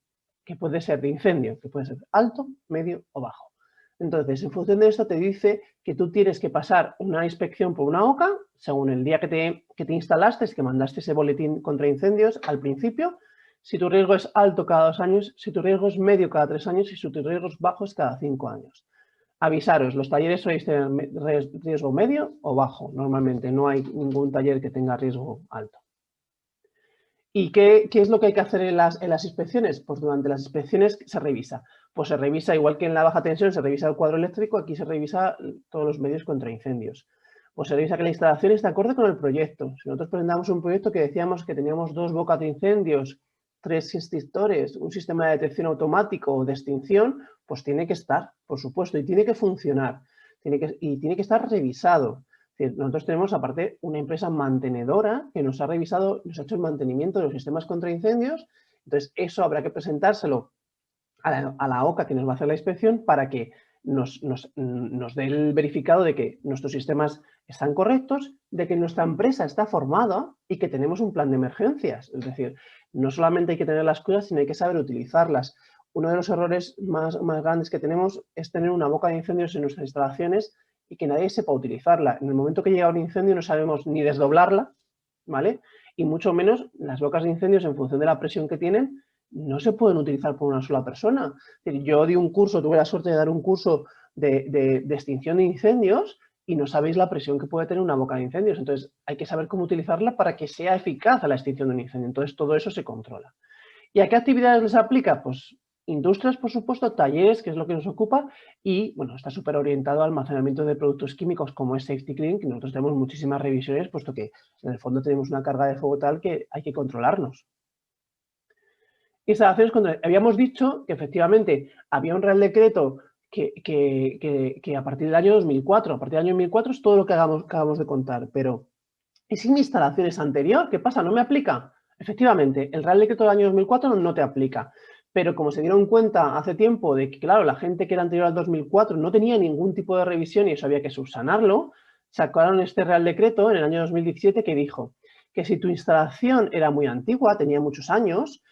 que puede ser de incendio, que puede ser alto, medio o bajo. Entonces, en función de esto te dice que tú tienes que pasar una inspección por una OCA, según el día que te instalaste, que mandaste ese boletín contra incendios al principio, si tu riesgo es alto cada 2 años, si tu riesgo es medio cada 3 años y si tu riesgo es bajo es cada 5 años. Avisaros, los talleres sois tener riesgo medio o bajo, normalmente no hay ningún taller que tenga riesgo alto. ¿Y qué es lo que hay que hacer en las inspecciones? Pues durante las inspecciones se revisa. Pues se revisa, igual que en la baja tensión, se revisa el cuadro eléctrico, aquí se revisa todos los medios contra incendios. Pues se revisa que la instalación esté acorde con el proyecto. Si nosotros presentamos un proyecto que decíamos que teníamos 2 bocas de incendios, 3 extintores, un sistema de detección automático o de extinción, pues tiene que estar, por supuesto, y tiene que funcionar. Y tiene que estar revisado. Nosotros tenemos, aparte, una empresa mantenedora que nos ha revisado, nos ha hecho el mantenimiento de los sistemas contra incendios. Entonces, eso habrá que presentárselo a la OCA que nos va a hacer la inspección para que nos dé el verificado de que nuestros sistemas están correctos, de que nuestra empresa está formada y que tenemos un plan de emergencias. Es decir, no solamente hay que tener las cosas, sino hay que saber utilizarlas. Uno de los errores más grandes que tenemos es tener una boca de incendios en nuestras instalaciones y que nadie sepa utilizarla. En el momento que llega un incendio no sabemos ni desdoblarla, ¿vale? Y mucho menos las bocas de incendios, en función de la presión que tienen, no se pueden utilizar por una sola persona. Es decir, yo di un curso, tuve la suerte de dar un curso de extinción de incendios y no sabéis la presión que puede tener una boca de incendios. Entonces, hay que saber cómo utilizarla para que sea eficaz a la extinción de un incendio. Entonces, todo eso se controla. ¿Y a qué actividades les aplica? Pues industrias, por supuesto, talleres, que es lo que nos ocupa, y bueno, está súper orientado al almacenamiento de productos químicos como es Safety Clean, que nosotros tenemos muchísimas revisiones, puesto que en el fondo tenemos una carga de fuego tal que hay que controlarnos. Instalaciones contra... Habíamos dicho que efectivamente había un Real Decreto que a partir del año 2004, a partir del año 2004 es todo lo que acabamos de contar, pero ¿y si mi instalación es anterior? ¿Qué pasa? ¿No me aplica? Efectivamente, el Real Decreto del año 2004 no te aplica, pero como se dieron cuenta hace tiempo de que, claro, la gente que era anterior al 2004 no tenía ningún tipo de revisión y eso había que subsanarlo, sacaron este Real Decreto en el año 2017 que dijo que si tu instalación era muy antigua, tenía muchos años,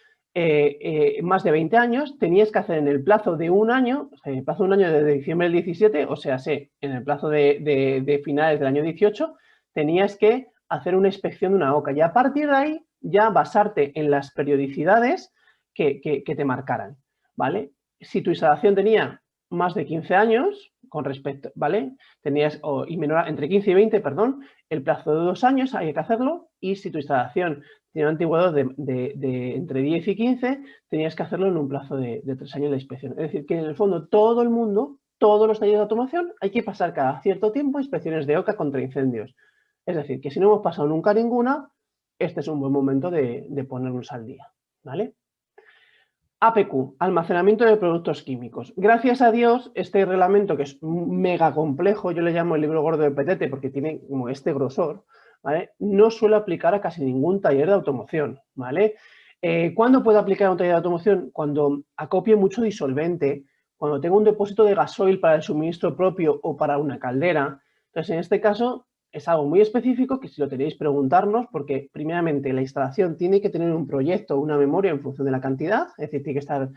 más de 20 años, tenías que hacer en el plazo de un año, en el plazo de un año desde diciembre del 17, o sea, en el plazo de finales del año 18, tenías que hacer una inspección de una OCA y a partir de ahí ya basarte en las periodicidades que te marcaran, ¿vale? Si tu instalación tenía más de 15 años, con respecto, ¿vale? Tenías, y menor, entre 15 y 20, perdón, el plazo de 2 años hay que hacerlo, y si tu instalación tiene una antigüedad de entre 10 y 15, tenías que hacerlo en un plazo de 3 años de inspección. Es decir, que en el fondo todo el mundo, todos los talleres de automoción, hay que pasar cada cierto tiempo inspecciones de OCA contra incendios. Es decir, que si no hemos pasado nunca ninguna, este es un buen momento de ponernos al día, ¿vale? APQ, almacenamiento de productos químicos. Gracias a Dios, este reglamento, que es mega complejo, yo le llamo el libro gordo de Petete porque tiene como este grosor, ¿vale? No suele aplicar a casi ningún taller de automoción, ¿vale? ¿Cuándo puede aplicar a un taller de automoción? Cuando acopie mucho disolvente, cuando tenga un depósito de gasoil para el suministro propio o para una caldera. Entonces, en este caso, es algo muy específico que si lo tenéis preguntarnos, porque primeramente la instalación tiene que tener un proyecto, una memoria en función de la cantidad, es decir, tiene que estar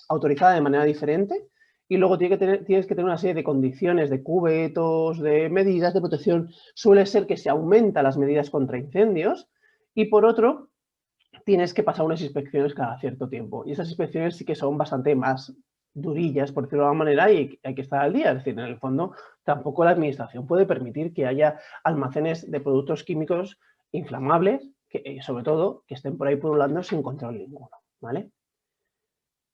autorizada de manera diferente, y luego tienes que tener una serie de condiciones, de cubetos, de medidas de protección. Suele ser que se aumentan las medidas contra incendios, y por otro, tienes que pasar unas inspecciones cada cierto tiempo, y esas inspecciones sí que son bastante más durillas, por decirlo de alguna manera, y hay que estar al día. Es decir, en el fondo, tampoco la administración puede permitir que haya almacenes de productos químicos inflamables, que, sobre todo, que estén por ahí pululando sin control ninguno, ¿vale?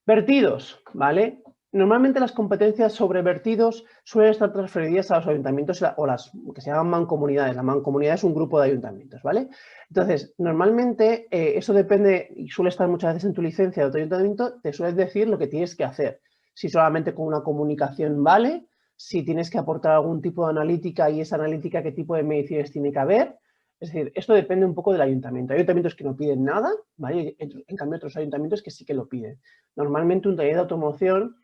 Vertidos, ¿vale? Normalmente las competencias sobre vertidos suelen estar transferidas a los ayuntamientos o las que se llaman mancomunidades. La mancomunidad es un grupo de ayuntamientos, ¿vale? Entonces, normalmente eso depende y suele estar muchas veces en tu licencia de tu ayuntamiento, te suele decir lo que tienes que hacer. si solamente con una comunicación vale, si tienes que aportar algún tipo de analítica y esa analítica qué tipo de mediciones tiene que haber. Es decir, esto depende un poco del ayuntamiento. Hay ayuntamientos que no piden nada, ¿vale? En cambio otros ayuntamientos que sí que lo piden. Normalmente un taller de automoción,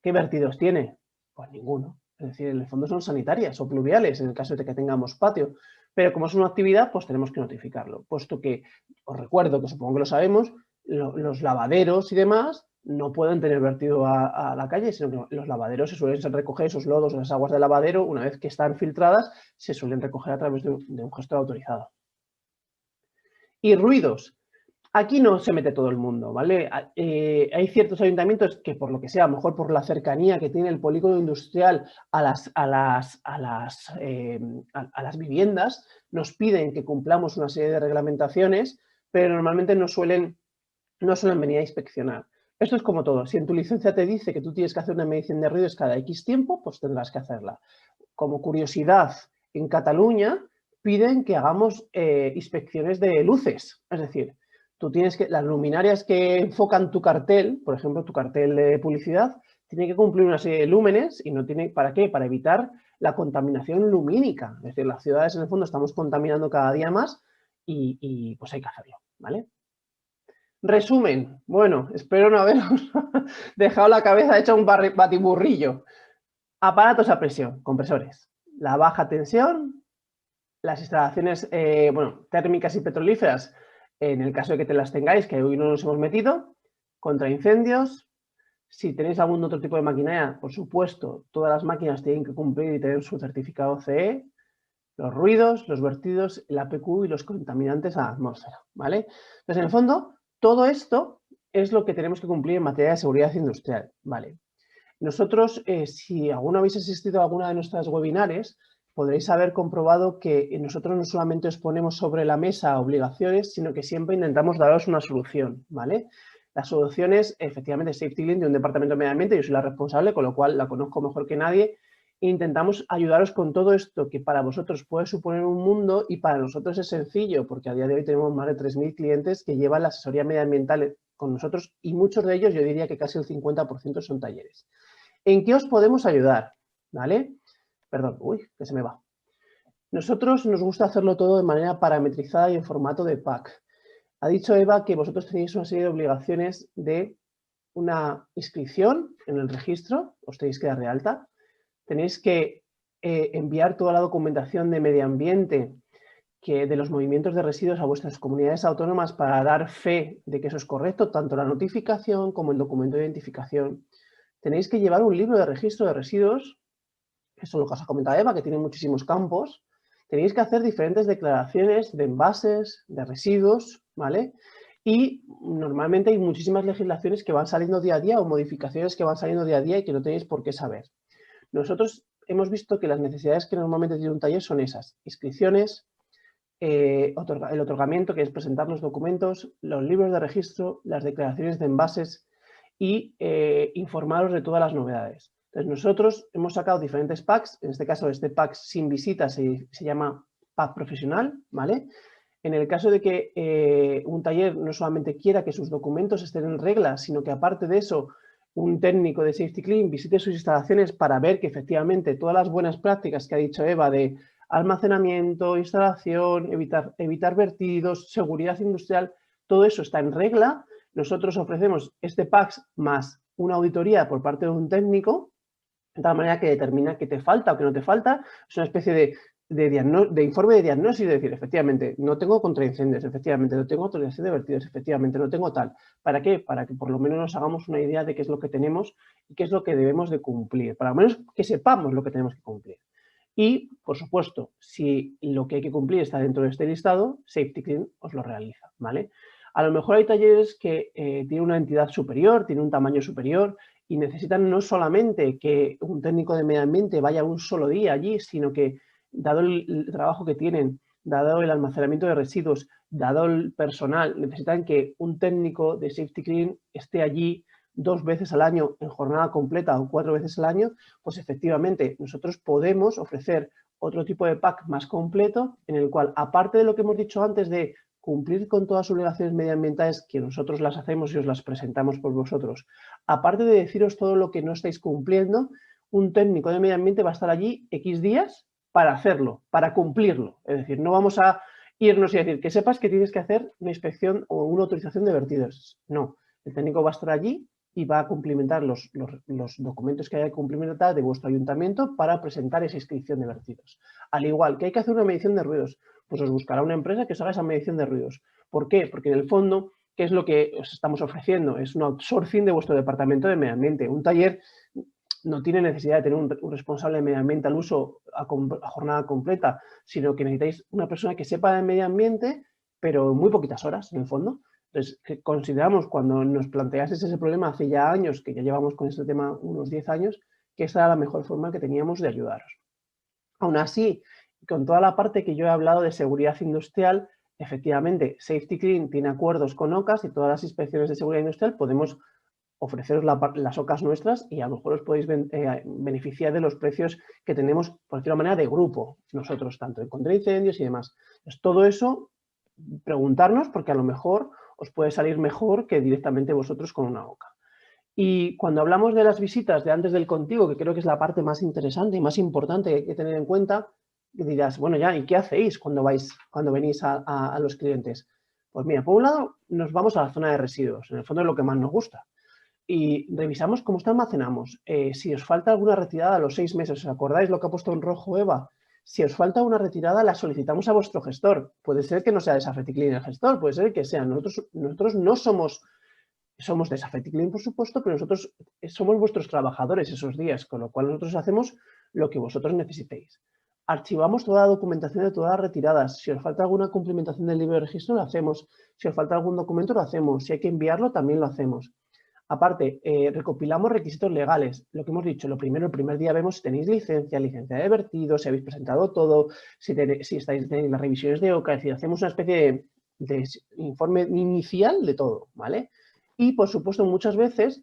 ¿qué vertidos tiene? Pues ninguno. Es decir, en el fondo son sanitarias o pluviales, en el caso de que tengamos patio. Pero como es una actividad, pues tenemos que notificarlo. Puesto que, os recuerdo, que supongo que lo sabemos, los lavaderos y demás no pueden tener vertido a la calle, sino que los lavaderos se suelen recoger esos lodos o las aguas del lavadero, una vez que están filtradas, se suelen recoger a través de un gestor autorizado. Y ruidos. Aquí no se mete todo el mundo, ¿vale? Hay ciertos ayuntamientos que, por lo que sea, a lo mejor por la cercanía que tiene el polígono industrial a las viviendas, nos piden que cumplamos una serie de reglamentaciones, pero normalmente no suelen venir a inspeccionar. Esto es como todo. Si en tu licencia te dice que tú tienes que hacer una medición de ruidos cada X tiempo, pues tendrás que hacerla. Como curiosidad, en Cataluña piden que hagamos inspecciones de luces. Es decir, tú tienes que, las luminarias que enfocan tu cartel, por ejemplo, tu cartel de publicidad, tienen que cumplir una serie de lúmenes y no tiene, ¿para qué? Para evitar la contaminación lumínica. Es decir, las ciudades en el fondo estamos contaminando cada día más y pues hay que hacerlo, ¿vale? Resumen, bueno, espero no haberos dejado la cabeza hecha un batiburrillo. Aparatos a presión, compresores. La baja tensión, las instalaciones térmicas y petrolíferas, en el caso de que te las tengáis, que hoy no nos hemos metido, contra incendios. Si tenéis algún otro tipo de maquinaria, por supuesto, todas las máquinas tienen que cumplir y tener su certificado CE. Los ruidos, los vertidos, el APQ y los contaminantes a la atmósfera, ¿vale? Entonces, en el fondo, todo esto es lo que tenemos que cumplir en materia de seguridad industrial, ¿vale? Nosotros, si alguno habéis asistido a alguna de nuestras webinares, podréis haber comprobado que nosotros no solamente os ponemos sobre la mesa obligaciones, sino que siempre intentamos daros una solución, ¿vale? La solución es, efectivamente, Safety Link de un departamento de medio ambiente, yo soy la responsable, con lo cual la conozco mejor que nadie, e intentamos ayudaros con todo esto que para vosotros puede suponer un mundo y para nosotros es sencillo, porque a día de hoy tenemos más de 3.000 clientes que llevan la asesoría medioambiental con nosotros y muchos de ellos, yo diría que casi el 50% son talleres. ¿En qué os podemos ayudar? ¿Vale? Perdón, uy, que se me va. Nosotros nos gusta hacerlo todo de manera parametrizada y en formato de pack. Ha dicho Eva que vosotros tenéis una serie de obligaciones de una inscripción en el registro, os tenéis que dar de alta, tenéis que enviar toda la documentación de medio ambiente de los movimientos de residuos a vuestras comunidades autónomas para dar fe de que eso es correcto, tanto la notificación como el documento de identificación. Tenéis que llevar un libro de registro de residuos, eso es lo que os ha comentado Eva, que tiene muchísimos campos. Tenéis que hacer diferentes declaraciones de envases, de residuos, ¿vale? Y normalmente hay muchísimas legislaciones que van saliendo día a día o modificaciones que van saliendo día a día y que no tenéis por qué saber. Nosotros hemos visto que las necesidades que normalmente tiene un taller son esas: inscripciones, el otorgamiento, que es presentar los documentos, los libros de registro, las declaraciones de envases y informaros de todas las novedades. Entonces nosotros hemos sacado diferentes packs, en este caso este pack sin visita se llama pack profesional, ¿vale? En el caso de que un taller no solamente quiera que sus documentos estén en regla, sino que aparte de eso un técnico de Safety Clean visite sus instalaciones para ver que efectivamente todas las buenas prácticas que ha dicho Eva de almacenamiento, instalación, evitar vertidos, seguridad industrial, todo eso está en regla. Nosotros ofrecemos este pack más una auditoría por parte de un técnico, de tal manera que determina qué te falta o qué no te falta. Es una especie de informe de diagnóstico, de decir, efectivamente, no tengo contraincendios, efectivamente, no tengo autorización de vertidos, efectivamente, no tengo tal. ¿Para qué? Para que por lo menos nos hagamos una idea de qué es lo que tenemos y qué es lo que debemos de cumplir, para lo menos que sepamos lo que tenemos que cumplir. Y, por supuesto, si lo que hay que cumplir está dentro de este listado, Safety Clean os lo realiza, ¿vale? A lo mejor hay talleres que tienen una entidad superior, tienen un tamaño superior y necesitan no solamente que un técnico de medio ambiente vaya un solo día allí, sino que, dado el trabajo que tienen, dado el almacenamiento de residuos, dado el personal, necesitan que un técnico de Safety Clean esté allí 2 veces al año en jornada completa o 4 veces al año, pues efectivamente nosotros podemos ofrecer otro tipo de pack más completo en el cual, aparte de lo que hemos dicho antes de cumplir con todas sus obligaciones medioambientales, que nosotros las hacemos y os las presentamos por vosotros, aparte de deciros todo lo que no estáis cumpliendo, un técnico de medio ambiente va a estar allí X días para hacerlo, para cumplirlo. Es decir, no vamos a irnos y decir que sepas que tienes que hacer una inspección o una autorización de vertidos. No, el técnico va a estar allí y va a cumplimentar los documentos que haya que cumplimentar de vuestro ayuntamiento para presentar esa inscripción de vertidos. Al igual que hay que hacer una medición de ruidos, pues os buscará una empresa que os haga esa medición de ruidos. ¿Por qué? Porque en el fondo, ¿qué es lo que os estamos ofreciendo? Es un outsourcing de vuestro departamento de medio ambiente. Un taller no tiene necesidad de tener un responsable de medio ambiente al uso a jornada completa, sino que necesitáis una persona que sepa de medio ambiente, pero en muy poquitas horas, en el fondo. Entonces, consideramos cuando nos planteasteis ese problema hace ya años, que ya llevamos con este tema unos 10 años, que esta era la mejor forma que teníamos de ayudaros. Aún así, con toda la parte que yo he hablado de seguridad industrial, efectivamente, Safety Clean tiene acuerdos con OCAS y todas las inspecciones de seguridad industrial podemos ofreceros las OCAS nuestras y a lo mejor os podéis beneficiar de los precios que tenemos, por decirlo de manera, de grupo, nosotros, tanto en contra de incendios y demás. Entonces, todo eso, preguntarnos, porque a lo mejor os puede salir mejor que directamente vosotros con una OCA. Y cuando hablamos de las visitas de antes del contigo, que creo que es la parte más interesante y más importante que hay que tener en cuenta, dirás, bueno, ya, ¿y qué hacéis cuando venís a los clientes? Pues mira, por un lado, nos vamos a la zona de residuos, en el fondo es lo que más nos gusta. Y revisamos cómo está almacenamos. Si os falta alguna retirada a los 6 meses, ¿os acordáis lo que ha puesto en rojo Eva? Si os falta una retirada, la solicitamos a vuestro gestor. Puede ser que no sea de Safety Clean el gestor, puede ser que sea. Nosotros no somos de Safety Clean, por supuesto, pero nosotros somos vuestros trabajadores esos días, con lo cual nosotros hacemos lo que vosotros necesitéis. Archivamos toda la documentación de todas las retiradas. Si os falta alguna cumplimentación del libro de registro, lo hacemos. Si os falta algún documento, lo hacemos. Si hay que enviarlo, también lo hacemos. Aparte, recopilamos requisitos legales. Lo que hemos dicho, lo primero, el primer día vemos si tenéis licencia de vertido, si habéis presentado todo, si tenéis las revisiones de OCA, es decir, hacemos una especie de informe inicial de todo, ¿vale? Y, por supuesto, muchas veces,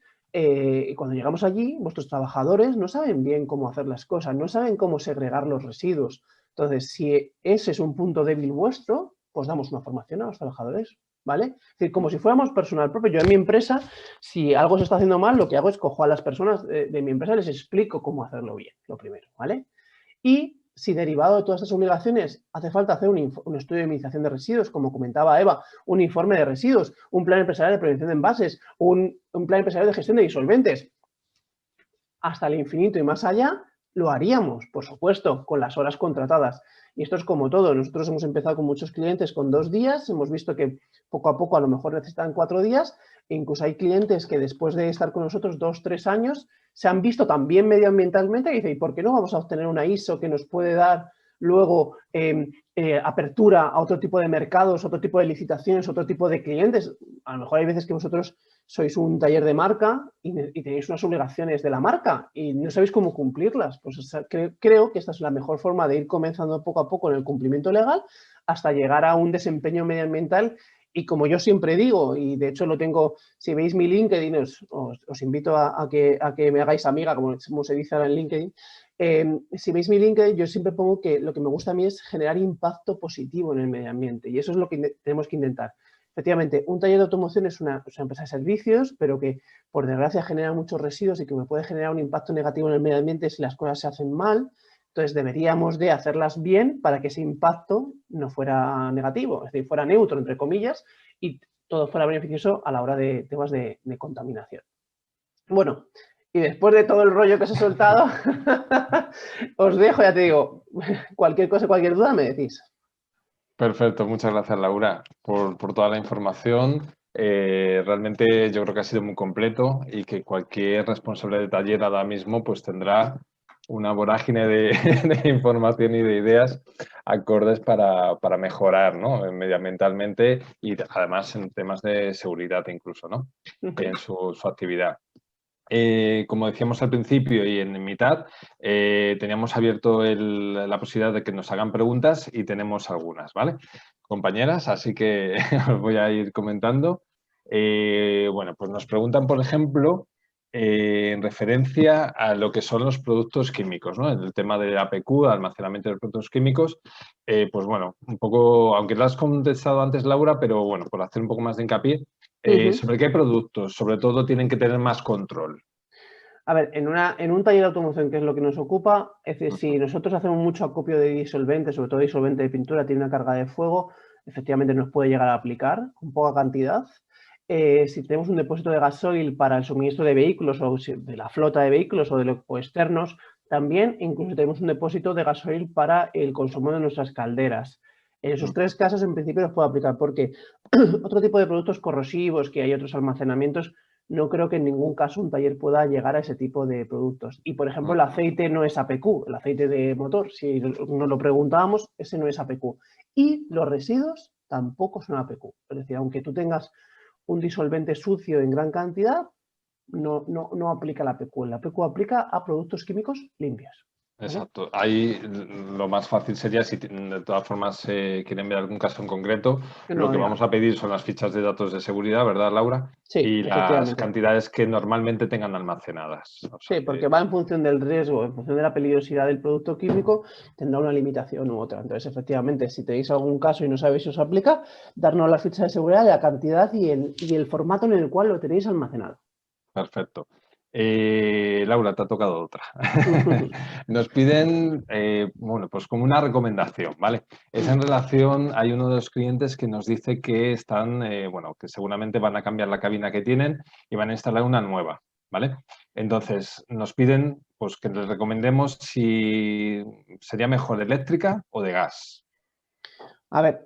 cuando llegamos allí, vuestros trabajadores no saben bien cómo hacer las cosas, no saben cómo segregar los residuos. Entonces, si ese es un punto débil vuestro, pues damos una formación a los trabajadores, ¿vale? Es decir, como si fuéramos personal propio. Yo en mi empresa, si algo se está haciendo mal, lo que hago es cojo a las personas de mi empresa y les explico cómo hacerlo bien, lo primero, ¿vale? Y si derivado de todas estas obligaciones hace falta hacer un estudio de minimización de residuos, como comentaba Eva, un informe de residuos, un plan empresarial de prevención de envases, un plan empresarial de gestión de disolventes, hasta el infinito y más allá, lo haríamos, por supuesto, con las horas contratadas. Y esto es como todo. Nosotros hemos empezado con muchos clientes con 2 días, hemos visto que poco a poco a lo mejor necesitan 4 días, e incluso hay clientes que después de estar con nosotros 2 o 3 años se han visto también medioambientalmente y dicen, ¿y por qué no vamos a obtener una ISO que nos puede dar luego apertura a otro tipo de mercados, otro tipo de licitaciones, otro tipo de clientes? A lo mejor hay veces que vosotros sois un taller de marca y tenéis unas obligaciones de la marca y no sabéis cómo cumplirlas. Pues creo que esta es la mejor forma de ir comenzando poco a poco en el cumplimiento legal hasta llegar a un desempeño medioambiental. Y como yo siempre digo, y de hecho lo tengo, si veis mi LinkedIn, os invito a que me hagáis amiga, como se dice ahora en LinkedIn. Si veis mi LinkedIn, yo siempre pongo que lo que me gusta a mí es generar impacto positivo en el medio ambiente y eso es lo que tenemos que intentar. Efectivamente, un taller de automoción es una empresa de servicios, pero que por desgracia genera muchos residuos y que me puede generar un impacto negativo en el medio ambiente si las cosas se hacen mal. Entonces deberíamos de hacerlas bien para que ese impacto no fuera negativo, es decir, fuera neutro, entre comillas, y todo fuera beneficioso a la hora de temas de contaminación. Bueno, y después de todo el rollo que os he soltado, os dejo, ya te digo, cualquier cosa, cualquier duda me decís. Perfecto, muchas gracias Laura por toda la información. Realmente yo creo que ha sido muy completo y que cualquier responsable de taller ahora mismo pues tendrá una vorágine de información y de ideas acordes para mejorar, ¿no? Medioambientalmente y además en temas de seguridad incluso, ¿no? En su actividad. Como decíamos al principio y en mitad, teníamos abierto la posibilidad de que nos hagan preguntas y tenemos algunas, ¿vale? Compañeras, así que os voy a ir comentando. Bueno, pues nos preguntan, por ejemplo, en referencia a lo que son los productos químicos, ¿no? En el tema de APQ, almacenamiento de productos químicos, pues bueno, un poco, aunque lo has contestado antes, Laura, pero bueno, por hacer un poco más de hincapié, ¿sobre qué productos, sobre todo, tienen que tener más control? A ver, en un taller de automoción, que es lo que nos ocupa, es decir, si nosotros hacemos mucho acopio de disolvente, sobre todo disolvente de pintura, tiene una carga de fuego, efectivamente nos puede llegar a aplicar con poca cantidad. Si tenemos un depósito de gasoil para el suministro de vehículos o de la flota de vehículos o externos, también incluso tenemos un depósito de gasoil para el consumo de nuestras calderas. En esos tres casos, en principio, nos puede aplicar, porque otro tipo de productos corrosivos, que hay otros almacenamientos, no creo que en ningún caso un taller pueda llegar a ese tipo de productos. Y, por ejemplo, el aceite no es APQ, el aceite de motor, si nos lo preguntábamos, ese no es APQ. Y los residuos tampoco son APQ. Es decir, aunque tú tengas un disolvente sucio en gran cantidad, no aplica la APQ. La APQ aplica a productos químicos limpios. ¿Vale? Exacto. Ahí lo más fácil sería, si de todas formas quieren ver algún caso en concreto, lo que vamos a pedir son las fichas de datos de seguridad, ¿verdad, Laura? Sí, y las cantidades que normalmente tengan almacenadas. O sea, sí, porque va en función del riesgo, en función de la peligrosidad del producto químico, tendrá una limitación u otra. Entonces, efectivamente, si tenéis algún caso y no sabéis si os aplica, darnos las fichas de seguridad, la cantidad y el formato en el cual lo tenéis almacenado. Perfecto. Laura, te ha tocado otra. Nos piden, bueno, pues como una recomendación, ¿vale? Es en relación, hay uno de los clientes que nos dice que están, bueno, que seguramente van a cambiar la cabina que tienen y van a instalar una nueva, ¿vale? Entonces, nos piden, pues, que les recomendemos si sería mejor eléctrica o de gas. A ver,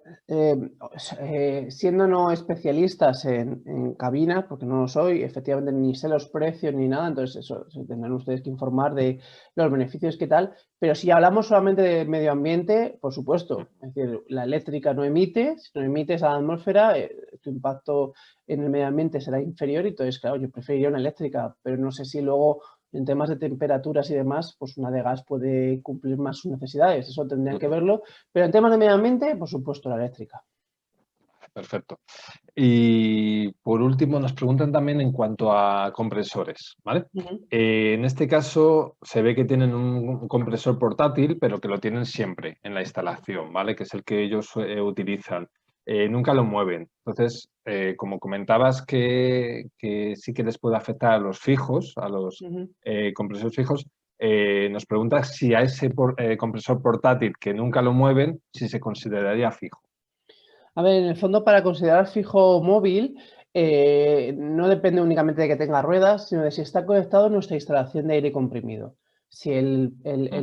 siendo no especialistas en cabinas, porque no lo soy, efectivamente ni sé los precios ni nada, entonces eso tendrán ustedes que informar de los beneficios que tal, pero si hablamos solamente de medio ambiente, por supuesto, es decir, la eléctrica no emite, si no emites a la atmósfera, tu impacto en el medio ambiente será inferior y entonces, claro, yo preferiría una eléctrica, pero no sé si luego en temas de temperaturas y demás, pues una de gas puede cumplir más sus necesidades, eso tendrían que verlo, pero en temas de medio ambiente, por supuesto, la eléctrica. Perfecto. Y por último nos preguntan también en cuanto a compresores, ¿vale? En este caso se ve que tienen un compresor portátil, pero que lo tienen siempre en la instalación, ¿vale? Que es el que ellos utilizan. Nunca lo mueven. Entonces, como comentabas que sí que les puede afectar a los fijos, a los compresores fijos, nos pregunta si a ese compresor portátil que nunca lo mueven, si se consideraría fijo. A ver, en el fondo, para considerar fijo móvil, no depende únicamente de que tenga ruedas, sino de si está conectado a nuestra instalación de aire comprimido. Si el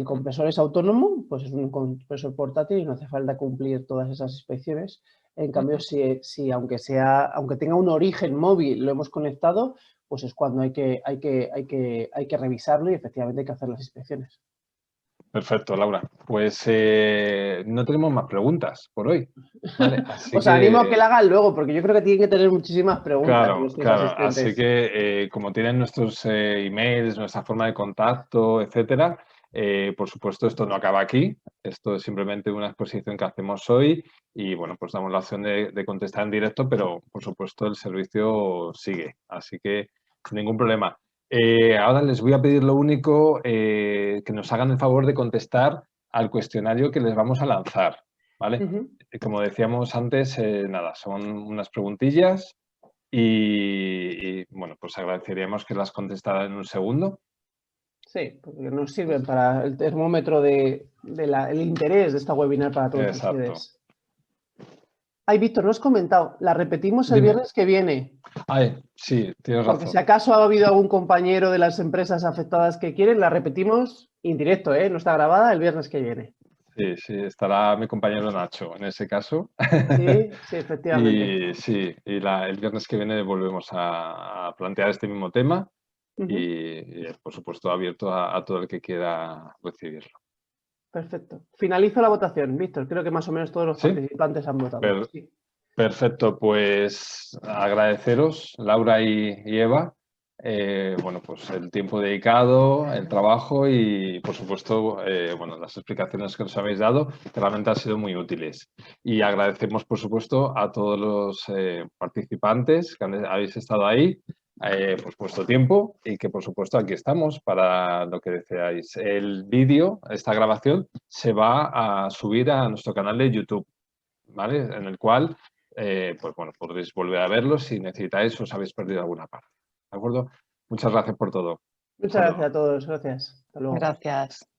compresor es autónomo, pues es un compresor portátil y no hace falta cumplir todas esas inspecciones. En cambio, si aunque tenga un origen móvil, lo hemos conectado, pues es cuando hay que revisarlo y efectivamente hay que hacer las inspecciones. Perfecto, Laura. Pues no tenemos más preguntas por hoy. ¿Vale? Así Os animo a que la hagan luego, porque yo creo que tienen que tener muchísimas preguntas. Claro. Así que como tienen nuestros emails, nuestra forma de contacto, etcétera, por supuesto esto no acaba aquí. Esto es simplemente una exposición que hacemos hoy y bueno, pues damos la opción de contestar en directo, pero por supuesto el servicio sigue. Así que sin ningún problema. Ahora les voy a pedir lo único, que nos hagan el favor de contestar al cuestionario que les vamos a lanzar, ¿vale? Como decíamos antes, nada, son unas preguntillas y, bueno, pues agradeceríamos que las contestaran en un segundo. Sí, porque nos sirven para el termómetro del interés de esta webinar para todos ustedes. Ay, Víctor, no has comentado, la repetimos el viernes que viene. Ay, sí, tienes razón. Porque si acaso ha habido algún compañero de las empresas afectadas que quieren, la repetimos en directo, no está grabada, el viernes que viene. Sí, estará mi compañero Nacho en ese caso. Sí, efectivamente. Y el viernes que viene volvemos a plantear este mismo tema y, por supuesto, abierto a todo el que quiera recibirlo. Perfecto. Finalizo la votación, Víctor. Creo que más o menos todos los participantes han votado. Perfecto, pues agradeceros, Laura y Eva, bueno, pues el tiempo dedicado, el trabajo y, por supuesto, bueno, las explicaciones que nos habéis dado, que realmente han sido muy útiles. Y agradecemos, por supuesto, a todos los participantes que habéis estado ahí, pues vuestro tiempo y que por supuesto aquí estamos para lo que deseáis. El vídeo, esta grabación, se va a subir a nuestro canal de YouTube, ¿vale? En el cual, pues bueno, podréis volver a verlo si necesitáis o os habéis perdido alguna parte. ¿De acuerdo? Muchas gracias por todo. Muchas gracias a todos. Gracias. Hasta luego. Gracias.